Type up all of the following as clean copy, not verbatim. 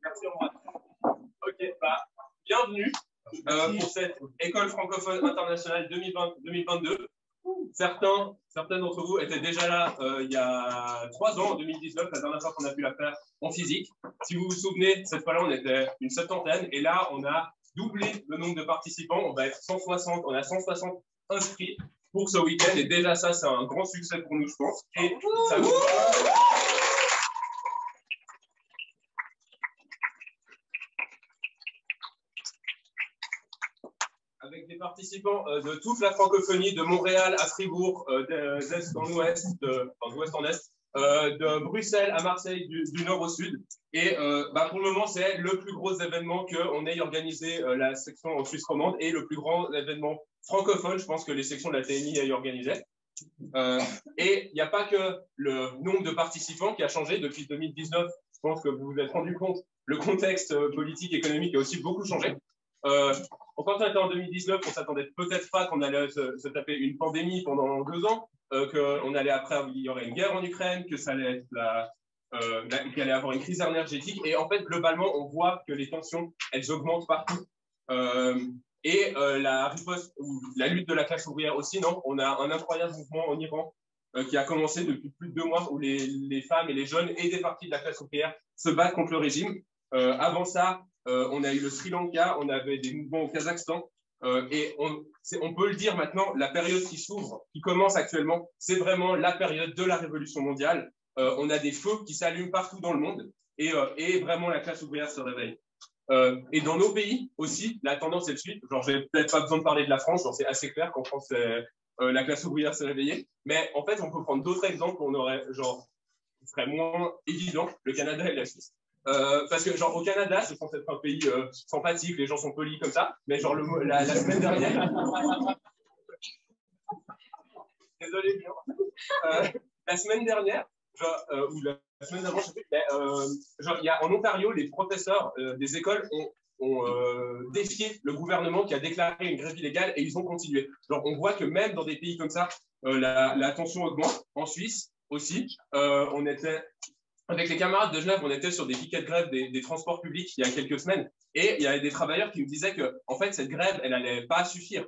Merci, Omar. Ok, bah, bienvenue pour cette école francophone internationale 2020-2022. Certains d'entre vous étaient déjà là il y a 3 ans, en 2019, la dernière fois qu'on a pu la faire en physique. Si vous vous souvenez, cette fois-là, on était une 70aine et là, on a doublé le nombre de participants. On va être 160, on a 160 inscrits pour ce week-end et déjà ça, c'est un grand succès pour nous, je pense. Et ça vous... avec des participants de toute la francophonie, de Montréal à Fribourg, d'est en ouest, d'ouest en est, de Bruxelles à Marseille, du nord au sud. Et pour le moment, c'est le plus gros événement qu'on ait organisé la section en Suisse romande et le plus grand événement francophone, je pense que les sections de la TNI aient organisé. Et il n'y a pas que le nombre de participants qui a changé depuis 2019. Je pense que vous vous êtes rendu compte, le contexte politique, économique a aussi beaucoup changé. Quand on était en 2019, on ne s'attendait peut-être pas qu'on allait se taper une pandémie pendant 2 ans, qu'on allait après, il y aurait une guerre en Ukraine, que ça allait être qu'il allait avoir une crise énergétique. Et en fait, globalement, on voit que les tensions, elles augmentent partout. La riposte, ou la lutte de la classe ouvrière aussi, non? On a un incroyable mouvement en Iran qui a commencé depuis plus de 2 mois, où les femmes et les jeunes et des parties de la classe ouvrière se battent contre le régime. Avant ça, on a eu le Sri Lanka, on avait des mouvements au Kazakhstan, et on peut le dire maintenant, la période qui s'ouvre, qui commence actuellement, c'est vraiment la période de la révolution mondiale. On a des feux qui s'allument partout dans le monde, et vraiment la classe ouvrière se réveille. Et dans nos pays aussi, la tendance est le suite. Genre, j'ai peut-être pas besoin de parler de la France, c'est assez clair qu'en France, la classe ouvrière s'est réveillée. Mais en fait, on peut prendre d'autres exemples où on aurait, genre, ce serait moins évident, le Canada et la Suisse. Parce que genre au Canada, c'est censé être un pays sympathique, les gens sont polis comme ça, mais genre la semaine dernière, désolé, la semaine dernière, genre, ou la semaine d'avant, je sais plus, genre il y a en Ontario, les professeurs des écoles ont défié le gouvernement qui a déclaré une grève illégale et ils ont continué. Genre on voit que même dans des pays comme ça, la tension augmente. En Suisse aussi, on était avec les camarades de Genève, on était sur des piquets de grève des transports publics il y a quelques semaines, et il y avait des travailleurs qui nous disaient que, en fait, cette grève, elle n'allait pas suffire,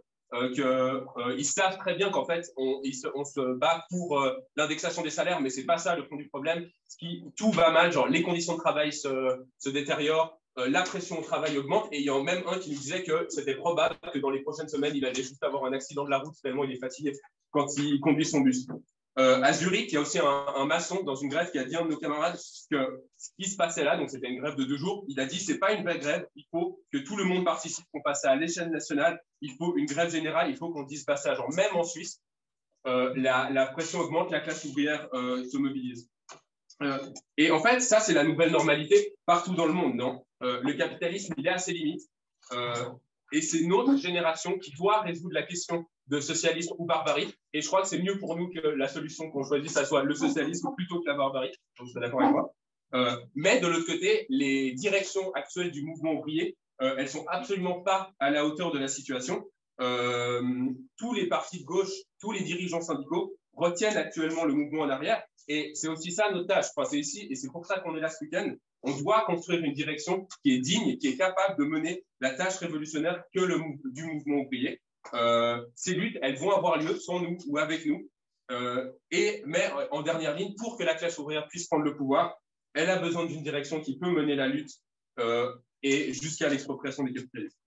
qu'ils savent très bien qu'en fait, on se bat pour l'indexation des salaires, mais c'est pas ça le fond du problème. Tout va mal, genre les conditions de travail se détériorent, la pression au travail augmente, et il y en a même un qui nous disait que c'était probable que dans les prochaines semaines, il allait juste avoir un accident de la route tellement il est fatigué quand il conduit son bus. À Zurich, il y a aussi un maçon dans une grève qui a dit à un de nos camarades que ce qui se passait là, donc c'était une grève de 2 jours, il a dit c'est pas une vraie grève, il faut que tout le monde participe, qu'on passe à l'échelle nationale, il faut une grève générale, il faut qu'on dise pas ça. Genre même en Suisse, la pression augmente, la classe ouvrière se mobilise. Et en fait, ça c'est la nouvelle normalité partout dans le monde, non? Le capitalisme, il est à ses limites. Et c'est notre génération qui doit résoudre la question de socialisme ou barbarie. Et je crois que c'est mieux pour nous que la solution qu'on choisit, ça soit le socialisme plutôt que la barbarie. Donc, je suis d'accord avec moi. Mais de l'autre côté, les directions actuelles du mouvement ouvrier, elles sont absolument pas à la hauteur de la situation. Tous les partis de gauche, tous les dirigeants syndicaux retiennent actuellement le mouvement en arrière. Et c'est aussi ça notre tâche. Enfin, c'est ici, et c'est pour ça qu'on est là ce week-end. On doit construire une direction qui est digne, qui est capable de mener la tâche révolutionnaire du mouvement ouvrier. Ces luttes, elles vont avoir lieu sans nous ou avec nous. Mais en dernière ligne, pour que la classe ouvrière puisse prendre le pouvoir, elle a besoin d'une direction qui peut mener la lutte et jusqu'à l'expropriation des capitalistes.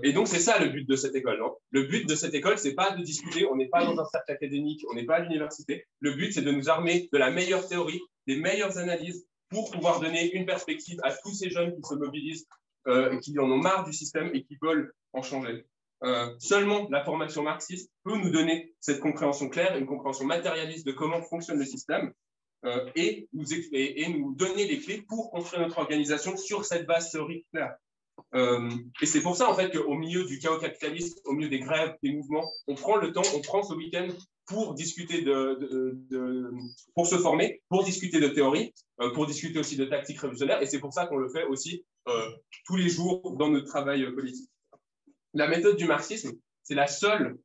Et donc, c'est ça le but de cette école. Non, le but de cette école, c'est pas de discuter, on n'est pas dans un cercle académique, on n'est pas à l'université. Le but, c'est de nous armer de la meilleure théorie, des meilleures analyses pour pouvoir donner une perspective à tous ces jeunes qui se mobilisent, qui en ont marre du système et qui veulent en changer. Seulement la formation marxiste peut nous donner cette compréhension claire, une compréhension matérialiste de comment fonctionne le système et nous donner les clés pour construire notre organisation sur cette base théorique claire. Et c'est pour ça en fait qu'au milieu du chaos capitaliste, au milieu des grèves, des mouvements, on prend le temps, on prend ce week-end pour discuter pour se former, pour discuter de théorie, pour discuter aussi de tactiques révolutionnaires, et c'est pour ça qu'on le fait aussi tous les jours dans notre travail politique. La méthode du marxisme, c'est la seule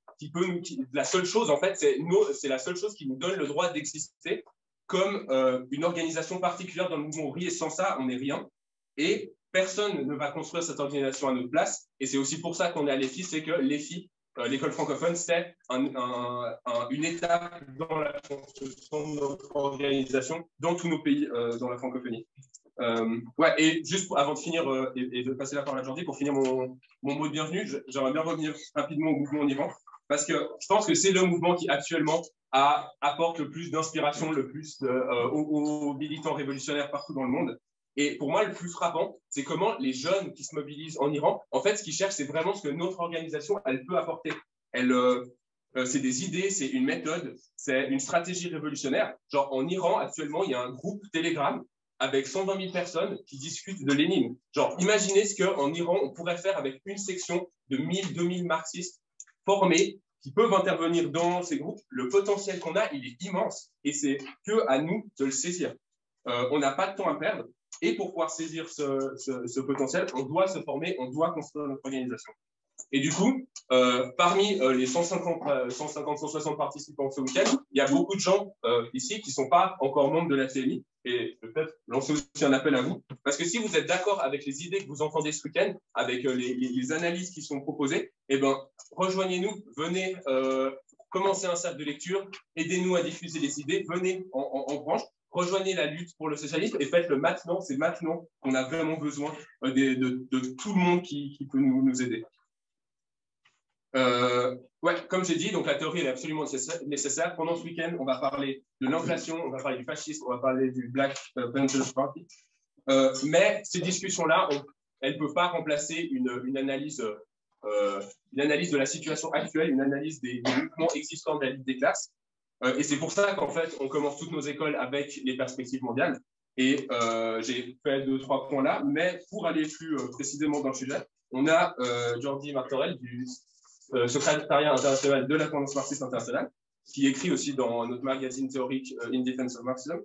la seule chose en fait, c'est la seule chose qui nous donne le droit d'exister comme une organisation particulière dans le mouvement ouvrier. Sans ça, on n'est rien. Et personne ne va construire cette organisation à notre place. Et c'est aussi pour ça qu'on est à l'EFI, c'est que l'EFI, l'école francophone, c'est une étape dans la construction de notre organisation dans tous nos pays dans la francophonie. Ouais, et juste avant de finir et de passer la parole à Jordi, pour finir mon mot de bienvenue, j'aimerais bien revenir rapidement au mouvement en Iran, parce que je pense que c'est le mouvement qui actuellement apporte le plus d'inspiration, le plus aux militants révolutionnaires partout dans le monde. Et pour moi, le plus frappant, c'est comment les jeunes qui se mobilisent en Iran, en fait, ce qu'ils cherchent, c'est vraiment ce que notre organisation, elle peut apporter. C'est des idées, c'est une méthode, c'est une stratégie révolutionnaire. Genre, en Iran, actuellement, il y a un groupe Telegram avec 120 000 personnes qui discutent de Lénine. Genre, imaginez ce qu'en Iran, on pourrait faire avec une section de 1000, 2000 marxistes formés qui peuvent intervenir dans ces groupes. Le potentiel qu'on a, il est immense. Et c'est qu'à nous de le saisir. On n'a pas de temps à perdre. Et pour pouvoir saisir ce potentiel, on doit se former, on doit construire notre organisation. Et du coup, parmi les 160 participants ce week-end, il y a beaucoup de gens ici qui ne sont pas encore membres de la CMI. Et peut-être lancer aussi un appel à vous. Parce que si vous êtes d'accord avec les idées que vous entendez ce week-end, avec les analyses qui sont proposées, eh ben, rejoignez-nous, venez commencer un cercle de lecture, aidez-nous à diffuser les idées, venez en branche. Rejoignez la lutte pour le socialisme et faites-le maintenant. C'est maintenant qu'on a vraiment besoin de tout le monde qui peut nous aider. Ouais, comme j'ai dit, donc la théorie est absolument nécessaire. Pendant ce week-end, on va parler de l'inflation, on va parler du fascisme, on va parler du Black Panthers Party. Mais ces discussions-là, elles ne peuvent pas remplacer une analyse de la situation actuelle, une analyse des mouvements existants de la lutte des classes. Et c'est pour ça qu'en fait, on commence toutes nos écoles avec les perspectives mondiales. Et j'ai fait 2-3 points là, mais pour aller plus précisément dans le sujet, on a Jordi Martorell du secrétariat international de la tendance marxiste internationale, qui écrit aussi dans notre magazine théorique In Defense of Marxism.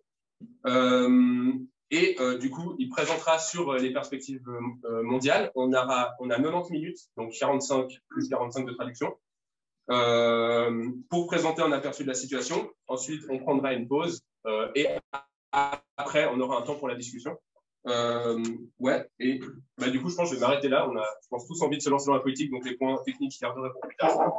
Du coup, il présentera sur les perspectives mondiales. On a 90 minutes, donc 45 plus 45 de traduction. Pour présenter un aperçu de la situation. Ensuite, on prendra une pause et après, on aura un temps pour la discussion. Ouais, et bah, du coup, je pense que je vais m'arrêter là. On a, je pense, tous envie de se lancer dans la politique, donc les points techniques, je garderai pour plus tard.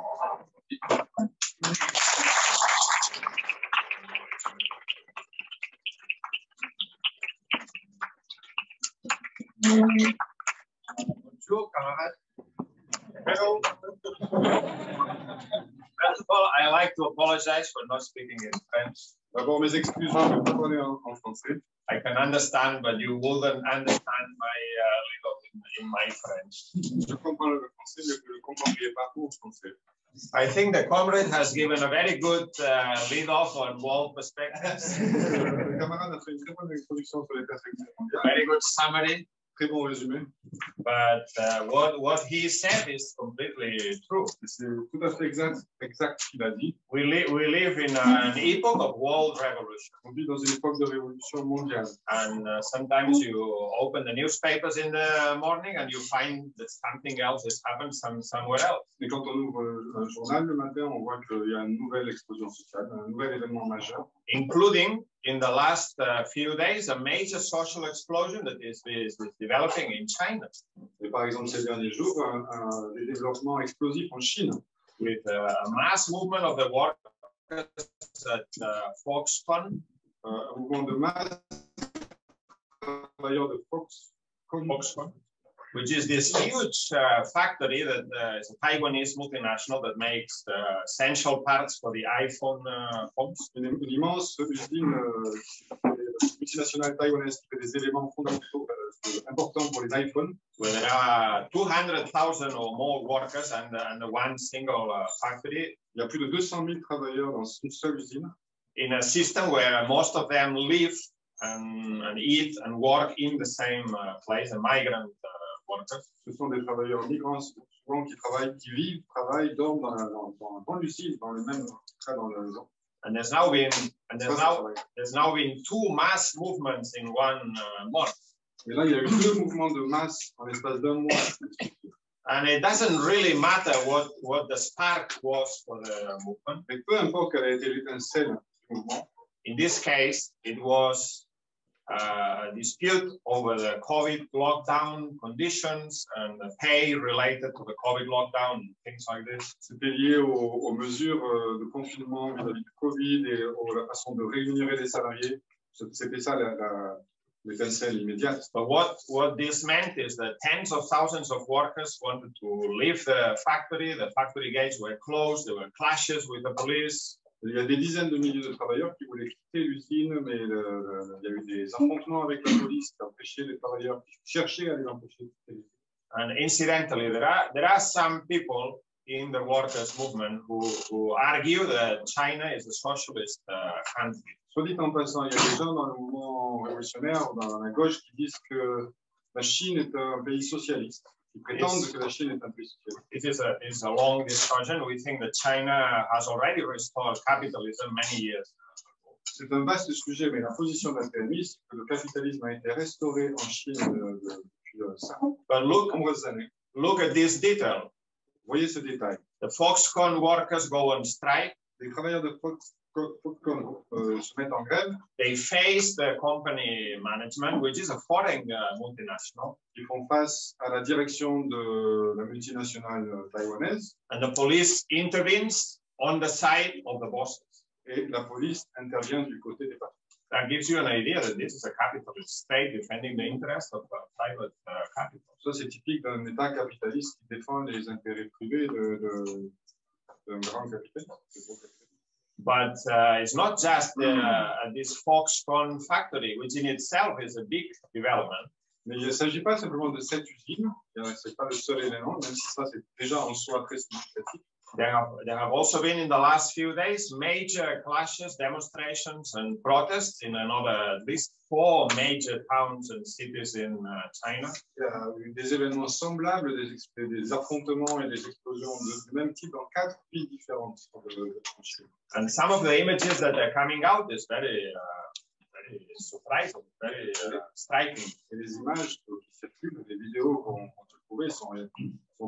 Bonjour, camarades. Hello. First of all, I like to apologize for not speaking in French. D'abord, mes excuses, je ne peux pas parler en français. I can understand, but you wouldn't understand my in my French. Je comprends le français, mais je ne comprendrai pas en français. I think the comrade has given a very good lead-off on world perspectives. Le camarade a fait une très bonne introduction sur les perspectives mondiales. Very good summary. Très bon résumé. But what he said is completely true. C'est tout à fait exact ce qu'il a dit. We live in an epoch of world revolution. On vit dans une époque de révolution mondiale. And sometimes you open the newspapers in the morning and you find that something else has happened somewhere else. Et quand on ouvre un journal le matin, on voit qu'il y a une nouvelle explosion sociale, un nouvel événement majeur. Including in the last few days, a major social explosion that is developing in China. Et par exemple, ces derniers jours, des développements explosifs en Chine. With a mass movement of the workers at Foxconn. Un mouvement de masse travailleurs de Foxconn. Which is this huge factory that is a Taiwanese multinational that makes essential parts for the iPhone phones. Une immense usine multinationale taïwanaise qui fait des éléments fondamentaux importants pour les iPhones. Where there are 200,000 or more workers and one single factory. Il y a plus de 200 000 travailleurs dans une seule usine. In a system where most of them live and eat and work in the same place, a migrant workers. Ce sont des travailleurs migrants souvent qui vivent, travaillent, dorment dans l'usine, dans le même cas dans la maison. And there's now been two mass movements in 1 month. Et là, il y a eu 2 mouvements de masse en l'espace d'1 mois. And it doesn't really matter what the spark was for the movement. Et peu importe quelle a été l'étincelle du mouvement. in this case, it was a dispute over the COVID lockdown conditions and the pay related to the COVID lockdown, things like this. C'était lié aux mesures de confinement vis-à-vis du Covid et à la façon de rémunérer les salariés. C'était ça l'étincelle immédiate. But what this meant is that tens of thousands of workers wanted to leave the factory gates were closed, there were clashes with the police. Il y a des dizaines de milliers de travailleurs qui voulaient quitter l'usine, mais il y a eu des affrontements avec la police qui empêchaient les travailleurs, qui cherchaient à les empêcher de quitter l'usine. And incidentally, there are some people in the workers' movement who argue that China is a socialist country. Soit dit en passant, il y a des gens dans le mouvement révolutionnaire, dans la gauche, qui disent que la Chine est un pays socialiste. Ils prétendent que la Chine est un pays socialiste. It is a long discussion. We think that China has already restored capitalism many years. C'est un vaste sujet, mais la position d'un PMiste, que le capitalisme a été restauré en Chine depuis nombreuses années. Look at this detail. Voyez ce détail. The Foxconn workers go on strike. Les travailleurs de Foxconn se mettent en grève. They face the company management, which is a foreign multinational. Ils font face à la direction de la multinationale taïwanaise. And the police intervenes on the side of the bosses. Et la police intervient du côté des patrons. That gives you an idea that this is a capitalist state defending the interest of private capital. Ça, c'est typique d'un État capitaliste qui défend les intérêts privés d'un grand capitaliste. But it's not just this Foxconn factory, which in itself is a big development. Mais il ne s'agit pas simplement de cette usine, ce n'est pas le seul élément, même si ça c'est déjà en soi très significatif. There have also been in the last few days major clashes, demonstrations, and protests in at least 4 major towns and cities in China. Il y a eu des événements semblables, des affrontements et des explosions du même type dans 4 villes différentes de Chine. And some of the images that are coming out is very surprising, very striking. Et les images qui circulent, les vidéos qu'on peut trouver sont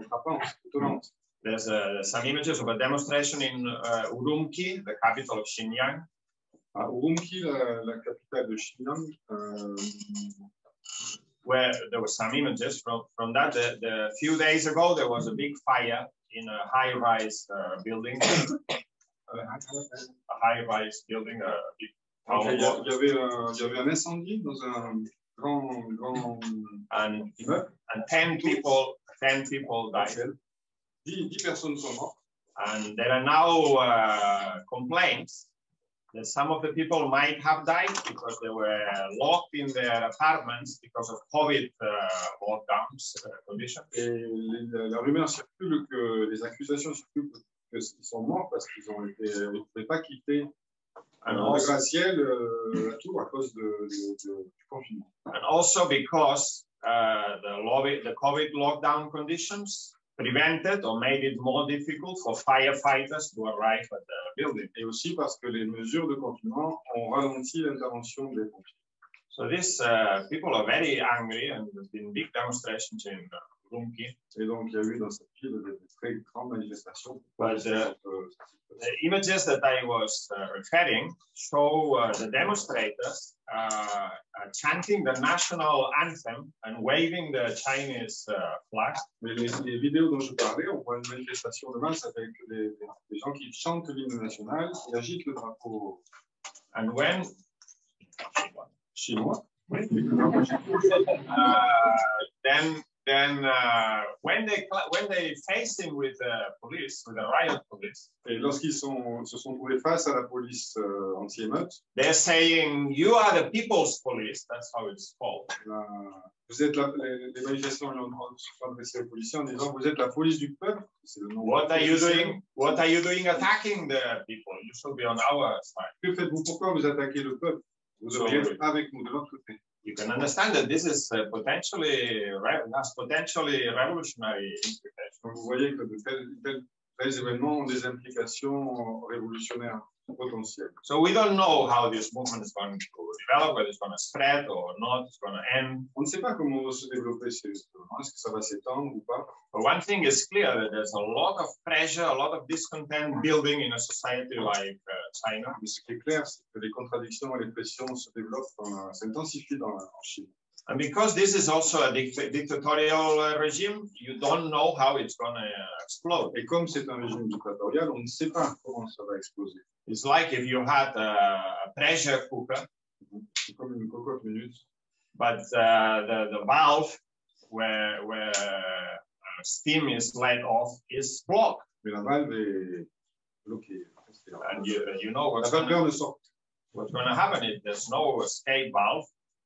frappantes, étonnantes. There's some images of a demonstration in Urumqi, the capital of Xinjiang. Urumqi, la capitale de Xinjiang, where there were some images from that. The few days ago, there was a big fire in a high-rise building. A high-rise building, a big tower. Il y avait un incendie dans un grand immeuble. And 10 people died. 10 personnes sont mortes. And there are now complaints that some of the people might have died because they were locked in their apartments because of COVID lockdowns conditions. Et la rumeur circule que les accusations circulent qu'ils sont morts parce qu'ils ne pouvaient pas quitter le gratte-ciel la tour à cause du confinement. And also because the COVID lockdown conditions prevented or made it more difficult for firefighters to arrive at the building. Et aussi parce que les mesures de confinement ont ralenti l'intervention des pompiers. So these people are very angry, and there's been big demonstrations in Urumqi. Et donc il y a eu dans cette ville de très grandes manifestations. But the images that I was referring show the demonstrators chanting the national anthem and waving the Chinese flag. Mais les vidéos dont je parlais, on voit une manifestation de masse avec des gens qui chantent l'hymne national et agitent le drapeau. And when chinois, then when they faced him with the police, with the riot police, et lorsqu'ils se sont trouvés face à la police anti-émeute, they're saying, "You are the people's police." That's how it's called. Vous êtes les manifestants ont adressé aux policiers en disant vous êtes la police du peuple. C'est le nom. What are you doing? What are you doing attacking the people? You should be on our side. Que faites-vous? Pourquoi vous attaquez le peuple? Vous devriez être avec nous de l'autre côté. You can understand that this is potentially revolutionary implications. Vous voyez que de tels événements ont des implications révolutionnaires potentielles. So we don't know how this movement is going to develop, whether it's going to spread or not, it's going to end. On ne sait pas comment va se développer ce mouvement, est-ce que ça va s'étendre ou pas. But one thing is clear, that there's a lot of pressure, a lot of discontent building in a society like China. Mais ce qui est clair, c'est que les contradictions et les pressions se développent, s'intensifient en Chine. And because this is also a dictatorial regime, you don't know how it's going to explode. Et comme c'est un régime dictatorial, on ne sait pas comment ça va exploser. It's like if you had a pressure cooker, C'est comme une cocotte minute, but the valve where steam is let off is blocked. mais la valve est bloquée. And you know La vapeur ne sort. what's going to happen if there's no escape valve,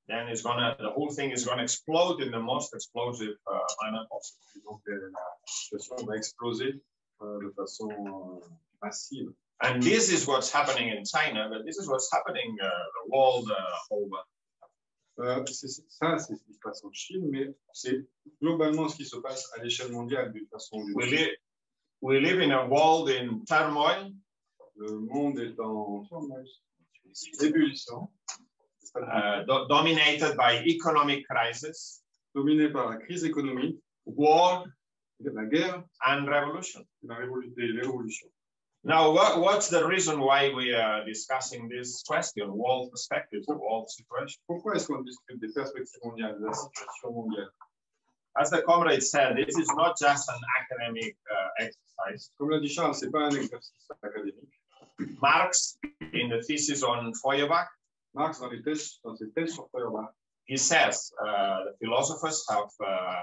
then the whole thing is going to explode in the most explosive manner possible. Donc la situation va exploser de façon massive. And this is what's happening in China, but this is what's happening the world over. C'est ça, c'est ce qui se passe en Chine, mais c'est globalement ce qui se passe à l'échelle mondiale d'une façon ou d'une autre. We live in a world in turmoil. Le monde est en ébullition, Dominated by economic crisis, dominé par la crise économique, war, la guerre and revolution. et les révolutions. Now, what's the reason why we are discussing this question, world perspectives, the world situation? Pourquoi est-ce qu'on discute des perspectives mondiales, de la situation mondiale? As the comrade said, this is not just an academic exercise. Comme l'a dit Charles, ce n'est pas un exercice académique. Marx, in the thesis on Feuerbach, Marx, dans ses thèses sur Feuerbach, he says the philosophers have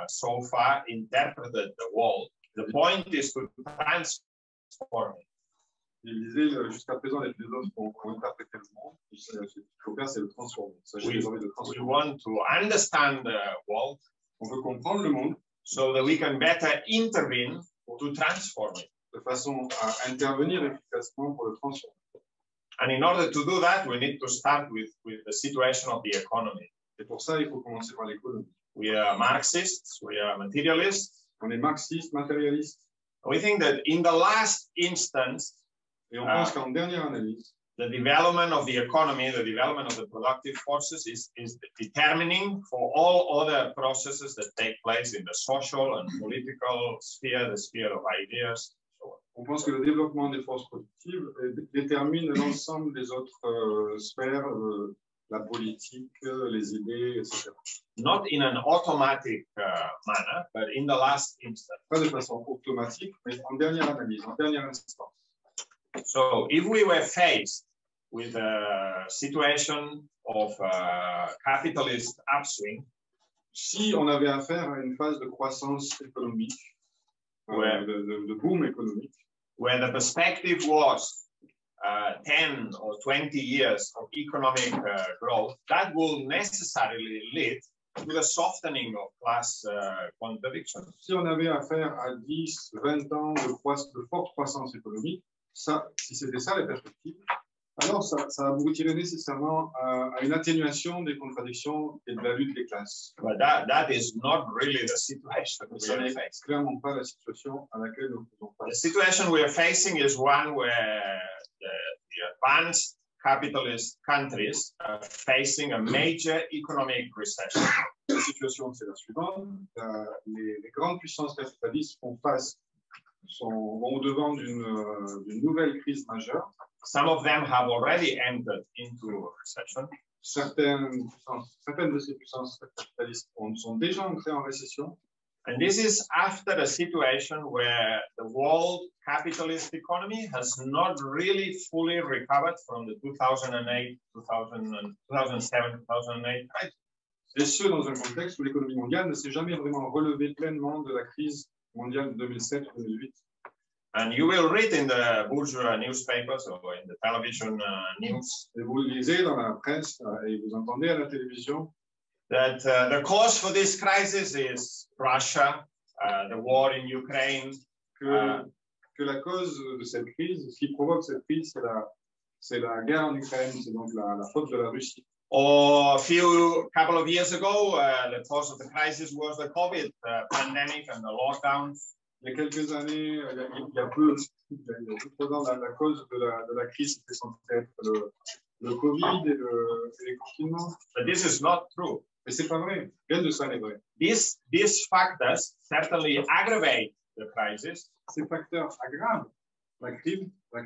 so far interpreted the world. The point is to transform it. il disait jusqu'à présent, les philosophes ont interprété le monde. Ce qu'il faut faire, c'est le transformer. We want to understand the world. On veut comprendre le monde so that we can better intervene to transform it. De façon à intervenir efficacement pour le transformer. And in order to do that, we need to start with the situation of the economy. Et pour ça, il faut commencer par l'économie. We are Marxists, we are materialists. On est marxiste, matérialiste. We think that in the last instance, et on pense qu'en dernière analyse, the development of the economy, the development of the productive forces is determining for all other processes that take place in the social and political sphere, the sphere of ideas. On pense que le développement des forces productives détermine l'ensemble des autres sphères, la politique, les idées, etc. Not in an automatic manner, but in the last instance. Pas de façon automatique, mais en dernière analyse, en dernière instance. So, if we were faced with a situation of capitalist upswing, si on avait affaire à une phase de croissance économique, de boom économique, where the perspective was 10 or 20 years of economic growth, that will necessarily lead to the softening of class contradictions. Si on avait affaire à 10, 20 ans de forte croissance économique, ça, si c'était ça les perspectives, alors ça aboutirait nécessairement à une atténuation des contradictions et de la lutte des classes. But that is not really the situation. Ce n'est clairement pas la situation à laquelle nous faisons face. The situation we are facing is one where the advanced capitalist countries are facing a major economic recession. La situation, c'est la suivante. Les grandes puissances capitalistes vont au-devant d'une nouvelle crise majeure. Some of them have already entered into recession. Certaines de ces puissances capitalistes sont déjà entrées en récession. And this is after a situation where the world capitalist economy has not really fully recovered from the 2007, 2008 crisis. Et ce, dans un contexte où l'économie mondiale ne s'est jamais vraiment relevée pleinement de la crise mondiale de 2007-2008. And you will read in the bourgeois newspapers or in the television news. Et vous lisez dans la presse et vous entendez à la télévision that the cause for this crisis is Russia, the war in Ukraine. Que la cause de cette crise, ce qui provoque cette crise, c'est la guerre en Ukraine, c'est donc la faute de la Russie. Or couple of years ago, the cause of the crisis was the COVID pandemic and the lockdowns. Il y a quelques années, il y a peu de temps, la cause de la crise, c'était censé être le Covid et les confinements. But this is not true. Mais c'est pas vrai. Rien de ça n'est vrai. These factors certainly aggravate the crisis. Ces facteurs aggravent La crise, oui.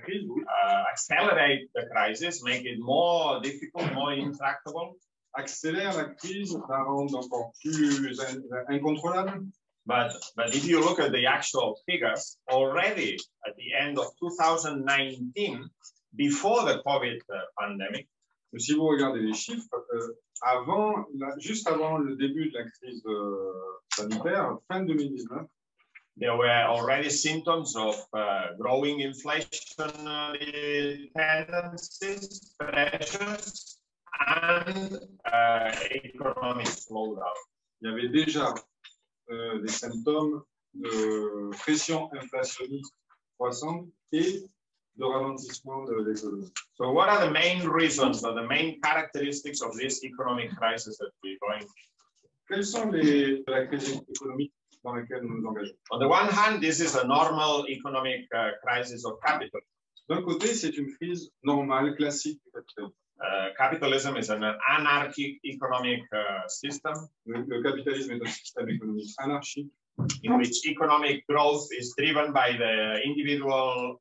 Accelerate the crisis, make it more difficult, more intractable. Accélère la crise, la rend encore plus incontrôlable. But if you look at the actual figures, already at the end of 2019, before the COVID pandemic, si vous regardez les chiffres, juste avant le début de la crise sanitaire, fin 2019, there were already symptoms of growing inflationary tendencies, pressures, and economic slowdown. Il y avait déjà des symptômes de pression inflationniste croissante et de ralentissement de l'économie. So what are the main reasons or the main characteristics of this economic crisis that we're going through? Quelles sont la crise économique dans laquelle nous nous engageons? On the one hand, this is a normal economic crisis of capital. D'un côté, c'est une crise normale, classique du capitalisme. Capitalism is an anarchic economic system. Le capitalisme est un système économique anarchique. In which economic growth is driven by the individual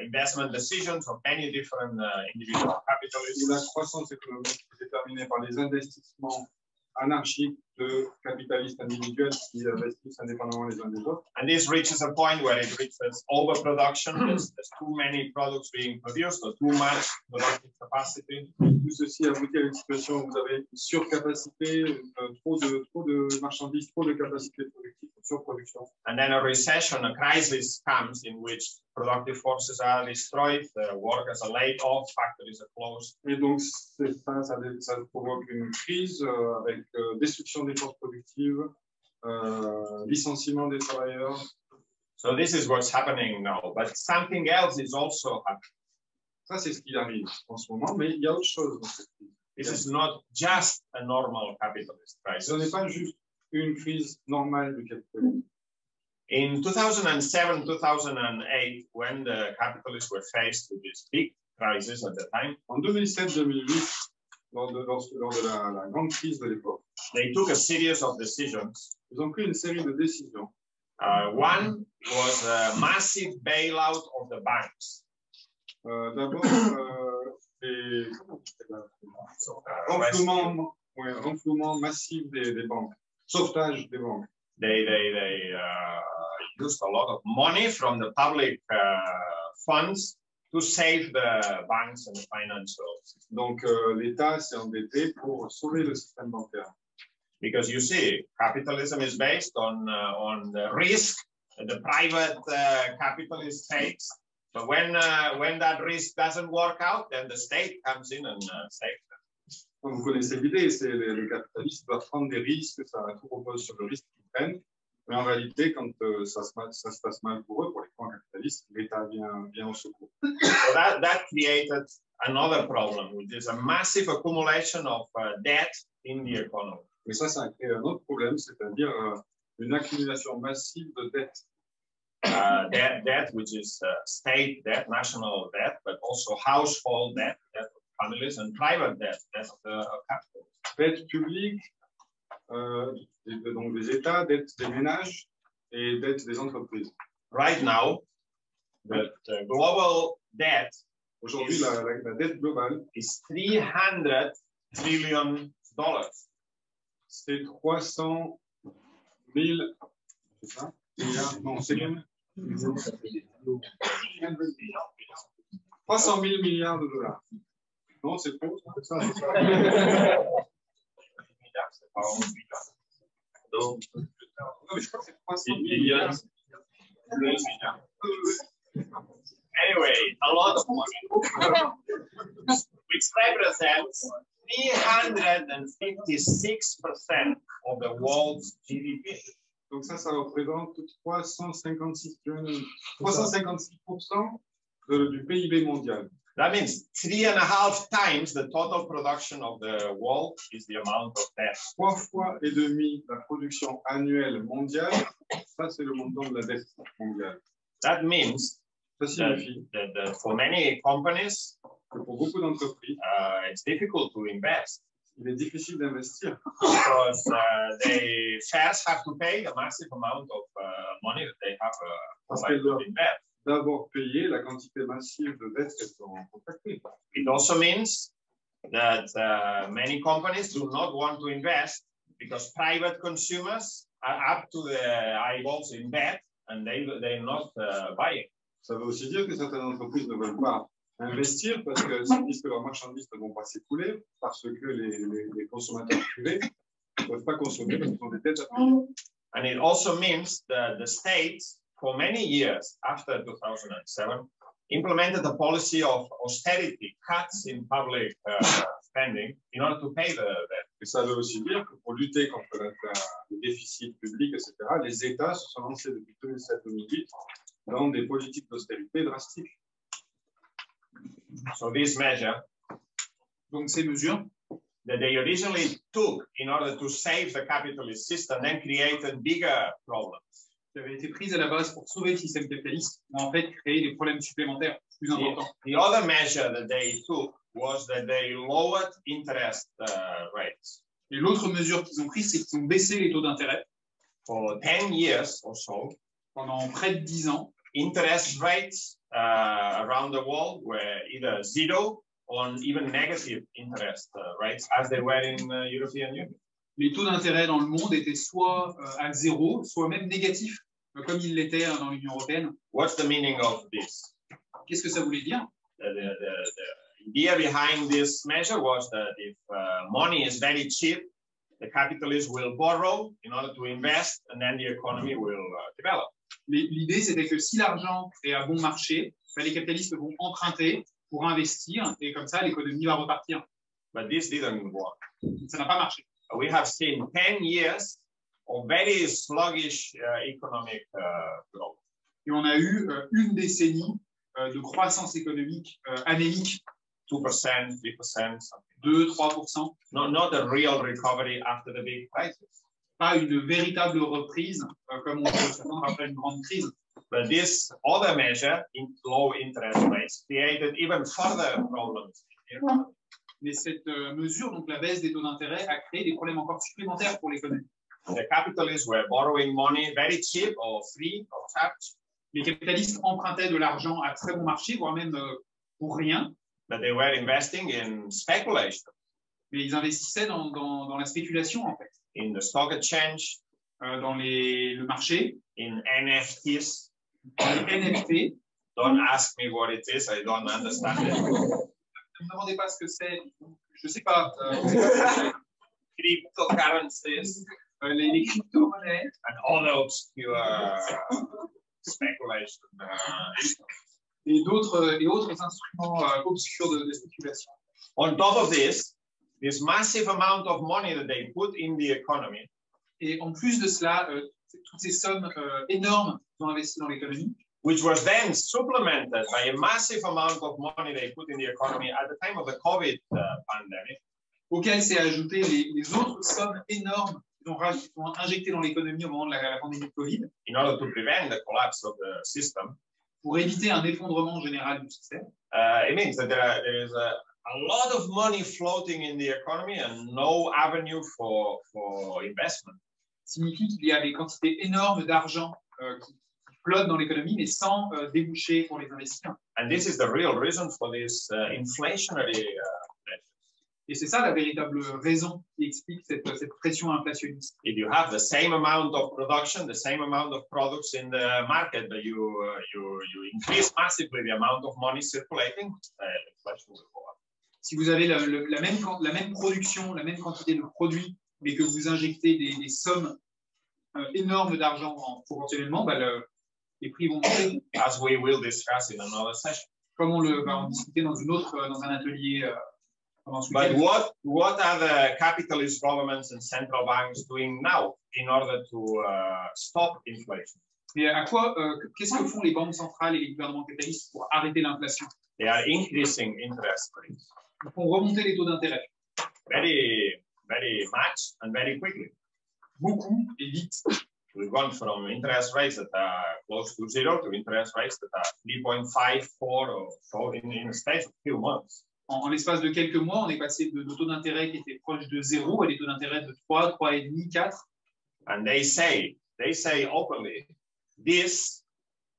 investment decisions of many different individual capitalists. La croissance économique est déterminée par les investissements anarchiques de capitalistes individuels qui investissent indépendamment les uns des autres. And this reaches a point where it reaches overproduction. There's too many products being produced or too much productive capacity. Tout ceci aboutit à une situation où vous avez une surcapacité, trop de marchandises, trop de capacité productive, surproduction. And then a recession, a crisis comes in which productive forces are destroyed, workers are laid off, factories are closed. Et donc, ça provoque une crise avec destruction des forces productives, licenciement des travailleurs. So this is what's happening now, but something else is also happening. Ça, c'est ce qui arrive en ce moment, mais il y a autre chose dans cette crise. This is not just a normal capitalist crisis. Ce n'est pas juste une crise normale du capitalisme. In 2007-2008, when the capitalists were faced with this big crisis at the time, en 2007-2008, lors de la grande crise de l'époque, they took a series of decisions. Ils ont pris une série de décisions. One was a massive bailout of the banks. D'abord, renflouement massif des banques, sauvetage des banques. They used a lot of money from the public funds to save the banks and the financial system. Donc, l'État s'est endetté pour sauver le système bancaire. Because you see, capitalism is based on the risk the private capitalist takes. But when that risk doesn't work out, then the state comes in and saves them. Vous connaissez l'idée, c'est les capitalistes doivent prendre des risques, ça tout repose sur le risque qu'ils prennent. Mais en réalité, quand ça se passe mal pour eux, pour les grands capitalistes, l'État vient au secours. So that created another problem, which is a massive accumulation of debt in the economy. Mais ça a créé un autre problème, c'est-à-dire une accumulation massive de dettes. Debt, which is state debt, national debt, but also household debt, debt of families, and private debt, debt of the capital. Dette publique, donc des États, dette des ménages et dette des entreprises. Right now, the global debt aujourd'hui, la dette globale is $300 trillion. C'est 300 000 milliards, non, c'est bien. 300 000 milliards de dollars. Non, c'est trop. Ça, c'est pas... Donc, non, mais je crois que c'est 300 milliards. Anyway, a lot of money, which represents 356% of the world's GDP. Donc ça représente 356% du PIB mondial. That means 3.5 times the total production of the world is the amount of debt. 3,5 fois la production annuelle mondiale, ça c'est le montant de la dette mondiale. That means ça signifie that for many companies, que pour beaucoup d'entreprises, it's difficult to invest. Il est difficile d'investir. Because they first have to pay a massive amount of money that they have to invest. d'abord payer la quantité massive de dettes qu'elles ont contractées. It also means that many companies do not want to invest because private consumers are up to the eyeballs in debt and they're not buying. Ça veut aussi dire que certaines entreprises ne veulent pas investir parce que ça dit que leurs marchandises ne vont pas s'écouler parce que les consommateurs privés ne peuvent pas consommer parce qu'ils ont des dettes à payer. And it also means that the state, for many years after 2007, implemented a policy of austerity, cuts in public spending in order to pay the debt. Et ça veut aussi dire que pour lutter contre les déficits publics, etc., les États se sont lancés depuis 2007-2008 dans des politiques d'austérité drastiques. So this measure, Donc ces mesures, that they originally took in order to save the capitalist system, then created bigger problems. qui avaient été prises à la base pour sauver le système capitaliste, ont en fait créé des problèmes supplémentaires plus importants. The other measure that they took was that they lowered interest rates. Et l'autre mesure qu'ils ont prise, c'est qu'ils ont baissé les taux d'intérêt. For 10 years or so, Pendant près de 10 ans, interest rates around the world were either zero or even negative interest rates, as they were in the European Union. les taux d'intérêt dans le monde étaient soit à zéro, soit même négatifs, comme ils l'étaient dans l'Union européenne. What's the meaning of this? Qu'est-ce que ça voulait dire? The idea behind this measure was that if money is very cheap, the capitalists will borrow in order to invest, and then the economy will develop. L'idée, c'était que si l'argent est à bon marché, les capitalistes vont emprunter pour investir, et comme ça, l'économie va repartir. But this didn't work. Ça n'a pas marché. We have seen 10 years of very sluggish economic growth. Et on a eu une décennie de croissance économique anémique, 2%, 3%, something. 2-3%. Not a real recovery after the big crisis. Pas une véritable reprise, comme on peut s'attendre après une grande crise. But this other measure, low interest rates, created even further problems in the economy. Mais cette mesure, donc la baisse des taux d'intérêt, a créé des problèmes encore supplémentaires pour l'économie. The capitalists were borrowing money very cheap or free or charged. Les capitalistes empruntaient de l'argent à très bon marché, voire même pour rien. But they were investing in speculation, Mais ils investissaient dans la spéculation, en fait, in the stock exchange, dans le marché, in NFTs. dans les NFT. Don't ask me what it is, I don't understand it. Ne me demandez pas ce que c'est, je ne sais pas. Cryptocurrencies Les crypto-monnaies and other obscure speculation. et autres instruments obscurs de spéculation. On top of this massive amount of money that they put in the economy, Et en plus de cela, toutes ces sommes énormes qu'ils ont investies dans l'économie, which was then supplemented by a massive amount of money they put in the economy at the time of the COVID pandemic, auxquelles s'est ajouté les autres sommes énormes qu'ils ont injectées dans l'économie au moment de la pandémie de Covid, in order to prevent the collapse of the system. pour éviter un effondrement général du système. It means that there is a lot of money floating in the economy and no avenue for investment. Signifie qu'il y a des quantités énormes d'argent qui flottent dans l'économie, mais sans déboucher pour les investir. And this is the real reason for this inflationary measures. Et c'est ça la véritable raison qui explique cette pression inflationniste. If you have the same amount of production, the same amount of products in the market, but you increase massively the amount of money circulating, inflation will go up. Si vous avez la même production, la même quantité de produits, mais que vous injectez des sommes énormes d'argent proportionnellement, les prix vont monter. As we will discuss in another session. Comme on va en discuter dans un atelier pendant ce But week-end. what are the capitalist governments and central banks doing now in order to stop inflation? Mais qu'est-ce que font les banques centrales et les gouvernements capitalistes pour arrêter l'inflation? They are increasing interest rates Ils font remonter les taux d'intérêt. very, very much and very quickly. Beaucoup et vite. We've gone from interest rates that are close to zero to interest rates that are 3.54 or so in a space of a few months. En l'espace de quelques mois, on est passé de taux d'intérêt qui étaient proches de zéro à des taux d'intérêt de 3, 3,5, 4. And they say openly, this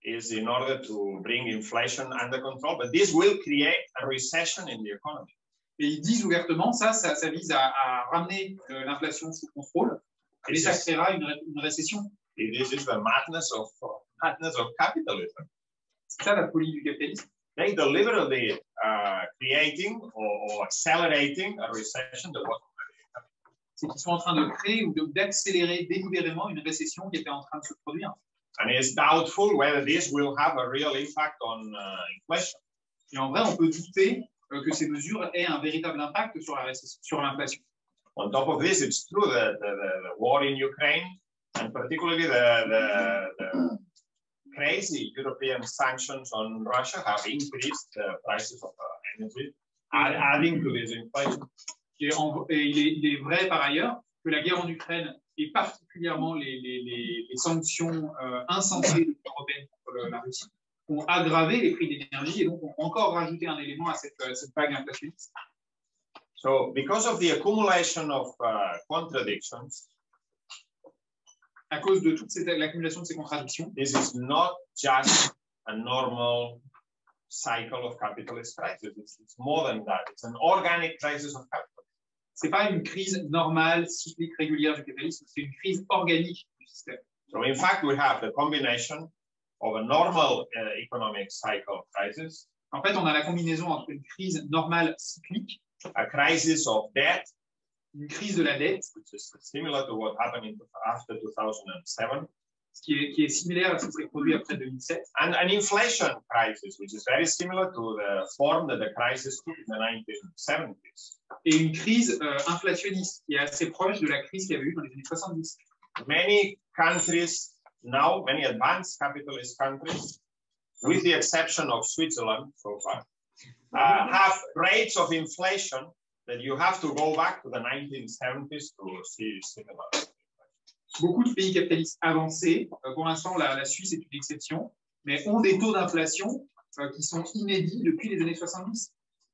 is in order to bring inflation under control, but this will create a recession in the economy. Et ils disent ouvertement, ça vise à ramener l'inflation sous contrôle, mais ça créera une récession. This is the madness of capitalism. C'est ça la folie du capitalisme. They deliberately creating or accelerating a recession that was already happening. C'est qu'ils sont en train de créer ou d'accélérer délibérément une récession qui était en train de se produire. And it's doubtful whether this will have a real impact on inflation. Et en vrai, on peut douter que ces mesures aient un véritable impact sur l'inflation. On top of this, it's true that the war in Ukraine, and particularly the crazy European sanctions on Russia, have increased the prices of energy, adding to this inflation. Et il est vrai par ailleurs que la guerre en Ukraine et particulièrement les sanctions insensées de l'Union européenne contre la Russie ont aggravé les prix de l'énergie et donc ont encore rajouté un élément à cette vague inflationniste. So, because of the accumulation of contradictions, à cause de toute l'accumulation de ces contradictions, this is not just a normal cycle of capitalist crisis. It's more than that. It's an organic crisis of capitalism. C'est pas une crise normale, cyclique, régulière du capitalisme, c'est une crise organique du système. So, in fact, we have the combination of a normal economic cycle crisis. En fait, on a la combinaison entre une crise normale cyclique, a crisis of debt, une crise de la dette, which is similar to what happened after 2007, qui est similaire à ce qui s'est produit après 2007, and an inflation crisis, which is very similar to the form that the crisis took in the 1970s. Et une crise inflationniste qui est assez proche de la crise qu'il y avait eu dans les années 70. Many countries now, many advanced capitalist countries, with the exception of Switzerland so far, have rates of inflation that you have to go back to the 1970s to see similar. Beaucoup de pays capitalistes avancés, pour l'instant la Suisse est une exception, mais ont des taux d'inflation qui sont inédits depuis les années 70.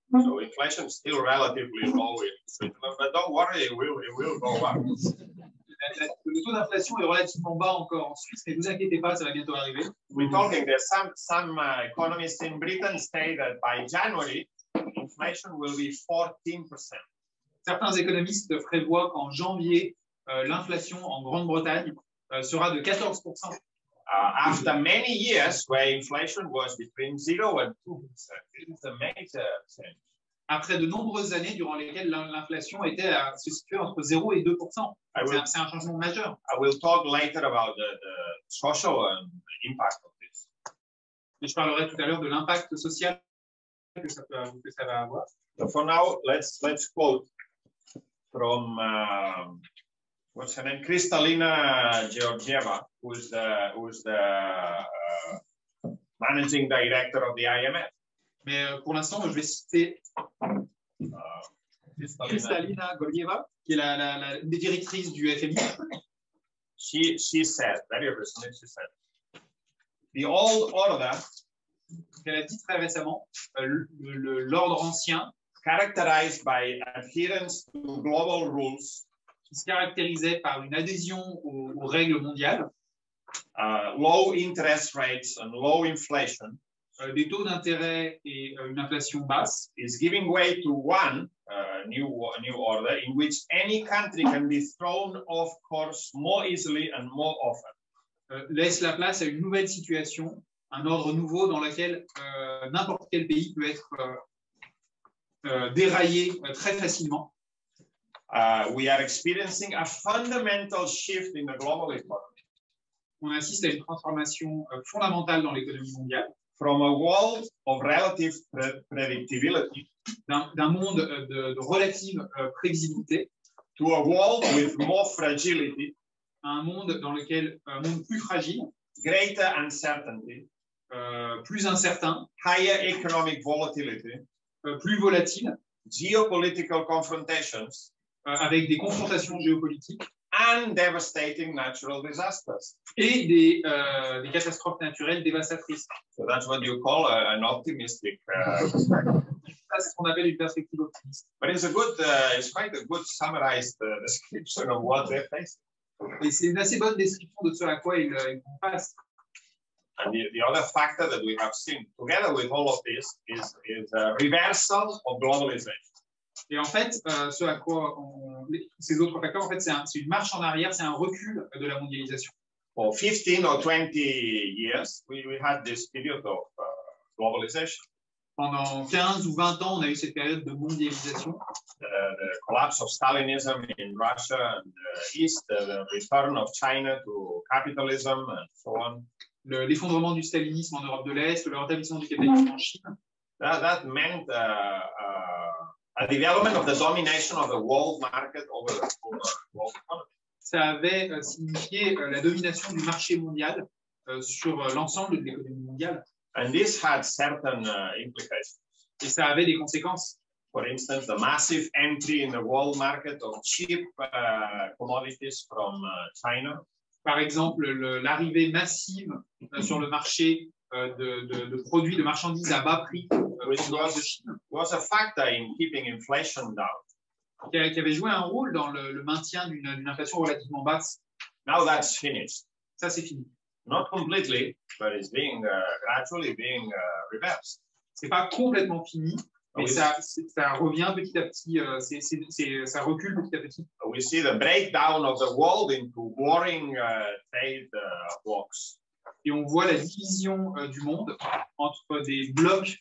So inflation is still relatively low in Switzerland, but don't worry, it will go up. Le taux d'inflation est relativement bas encore en Suisse, mais ne vous inquiétez pas, ça va bientôt arriver. We're talking, there's some economists in Britain say that by January, inflation will be 14%. Certains économistes prévoient qu'en janvier, l'inflation en Grande-Bretagne sera de 14%. After many years where inflation was between 0 and 2%, it's a major change. Après de nombreuses années durant lesquelles l'inflation était à se situer entre 0 et 2%. C'est un changement majeur. I will talk later about the social impact of this. Et je parlerai tout à l'heure de l'impact social que ça va avoir. So for now, let's quote from what's her name, Kristalina Georgieva, who's the managing director of the IMF. Mais pour l'instant, je vais citer Kristalina Georgieva, qui est la directrice du FMI. She said, very recently, she said, the old order, elle a dit très récemment, l'ordre ancien, characterized by adherence to global rules, qui se caractérisait par une adhésion aux règles mondiales, low interest rates and low inflation, des taux d'intérêt et une inflation basse, is giving way to one new order in which any country can be thrown off course more easily and more often. Laisse la place à une nouvelle situation, un ordre nouveau dans lequel n'importe quel pays peut être déraillé très facilement. We are experiencing a fundamental shift in the global economy. On assiste à une transformation fondamentale dans l'économie mondiale. From a world of relative predictability, d'un monde de relative prévisibilité, to a world with more fragility, un monde dans lequel un monde plus fragile, greater uncertainty, plus incertain, higher economic volatility, plus volatile, geopolitical confrontations, avec des confrontations géopolitiques, and devastating natural disasters. Et des catastrophes naturelles dévastatrices. So that's what you call an optimistic. Ça, c'est ce qu'on appelle une perspective optimiste. But it's quite a good summarized description of what they're facing. Et c'est une assez bonne description de ce à quoi ils font face. And the other factor that we have seen together with all of this is a reversal of globalization. Et en fait, ce à quoi ces autres facteurs, en fait, c'est une marche en arrière, c'est un recul de la mondialisation. For 15 or 20 years, we had this period of globalization. Pendant 15 ou 20 ans, on a eu cette période de mondialisation. The collapse of Stalinism in Russia and the East, the return of China to capitalism and so on. L'effondrement du stalinisme en Europe de l'Est, le rétablissement du capitalisme en Chine. That meant a development of the domination of the world market over the world economy. Ça avait signifié la domination du marché mondial sur l'ensemble de l'économie mondiale. And this had certain implications. Et ça avait des conséquences. For instance, the massive entry in the world market of cheap commodities from China. Par exemple, l'arrivée massive sur le marché de produits, de marchandises à bas prix de Chine. Was a factor in keeping inflation down. Qui avait joué un rôle dans le maintien d'une inflation relativement basse. Now that's finished. Ça, c'est fini. Not completely, but it's being gradually being reversed. C'est pas complètement fini, mais ça revient petit à petit, ça recule petit à petit. We see the breakdown of the world into warring trade blocs. Et on voit la division du monde entre des blocs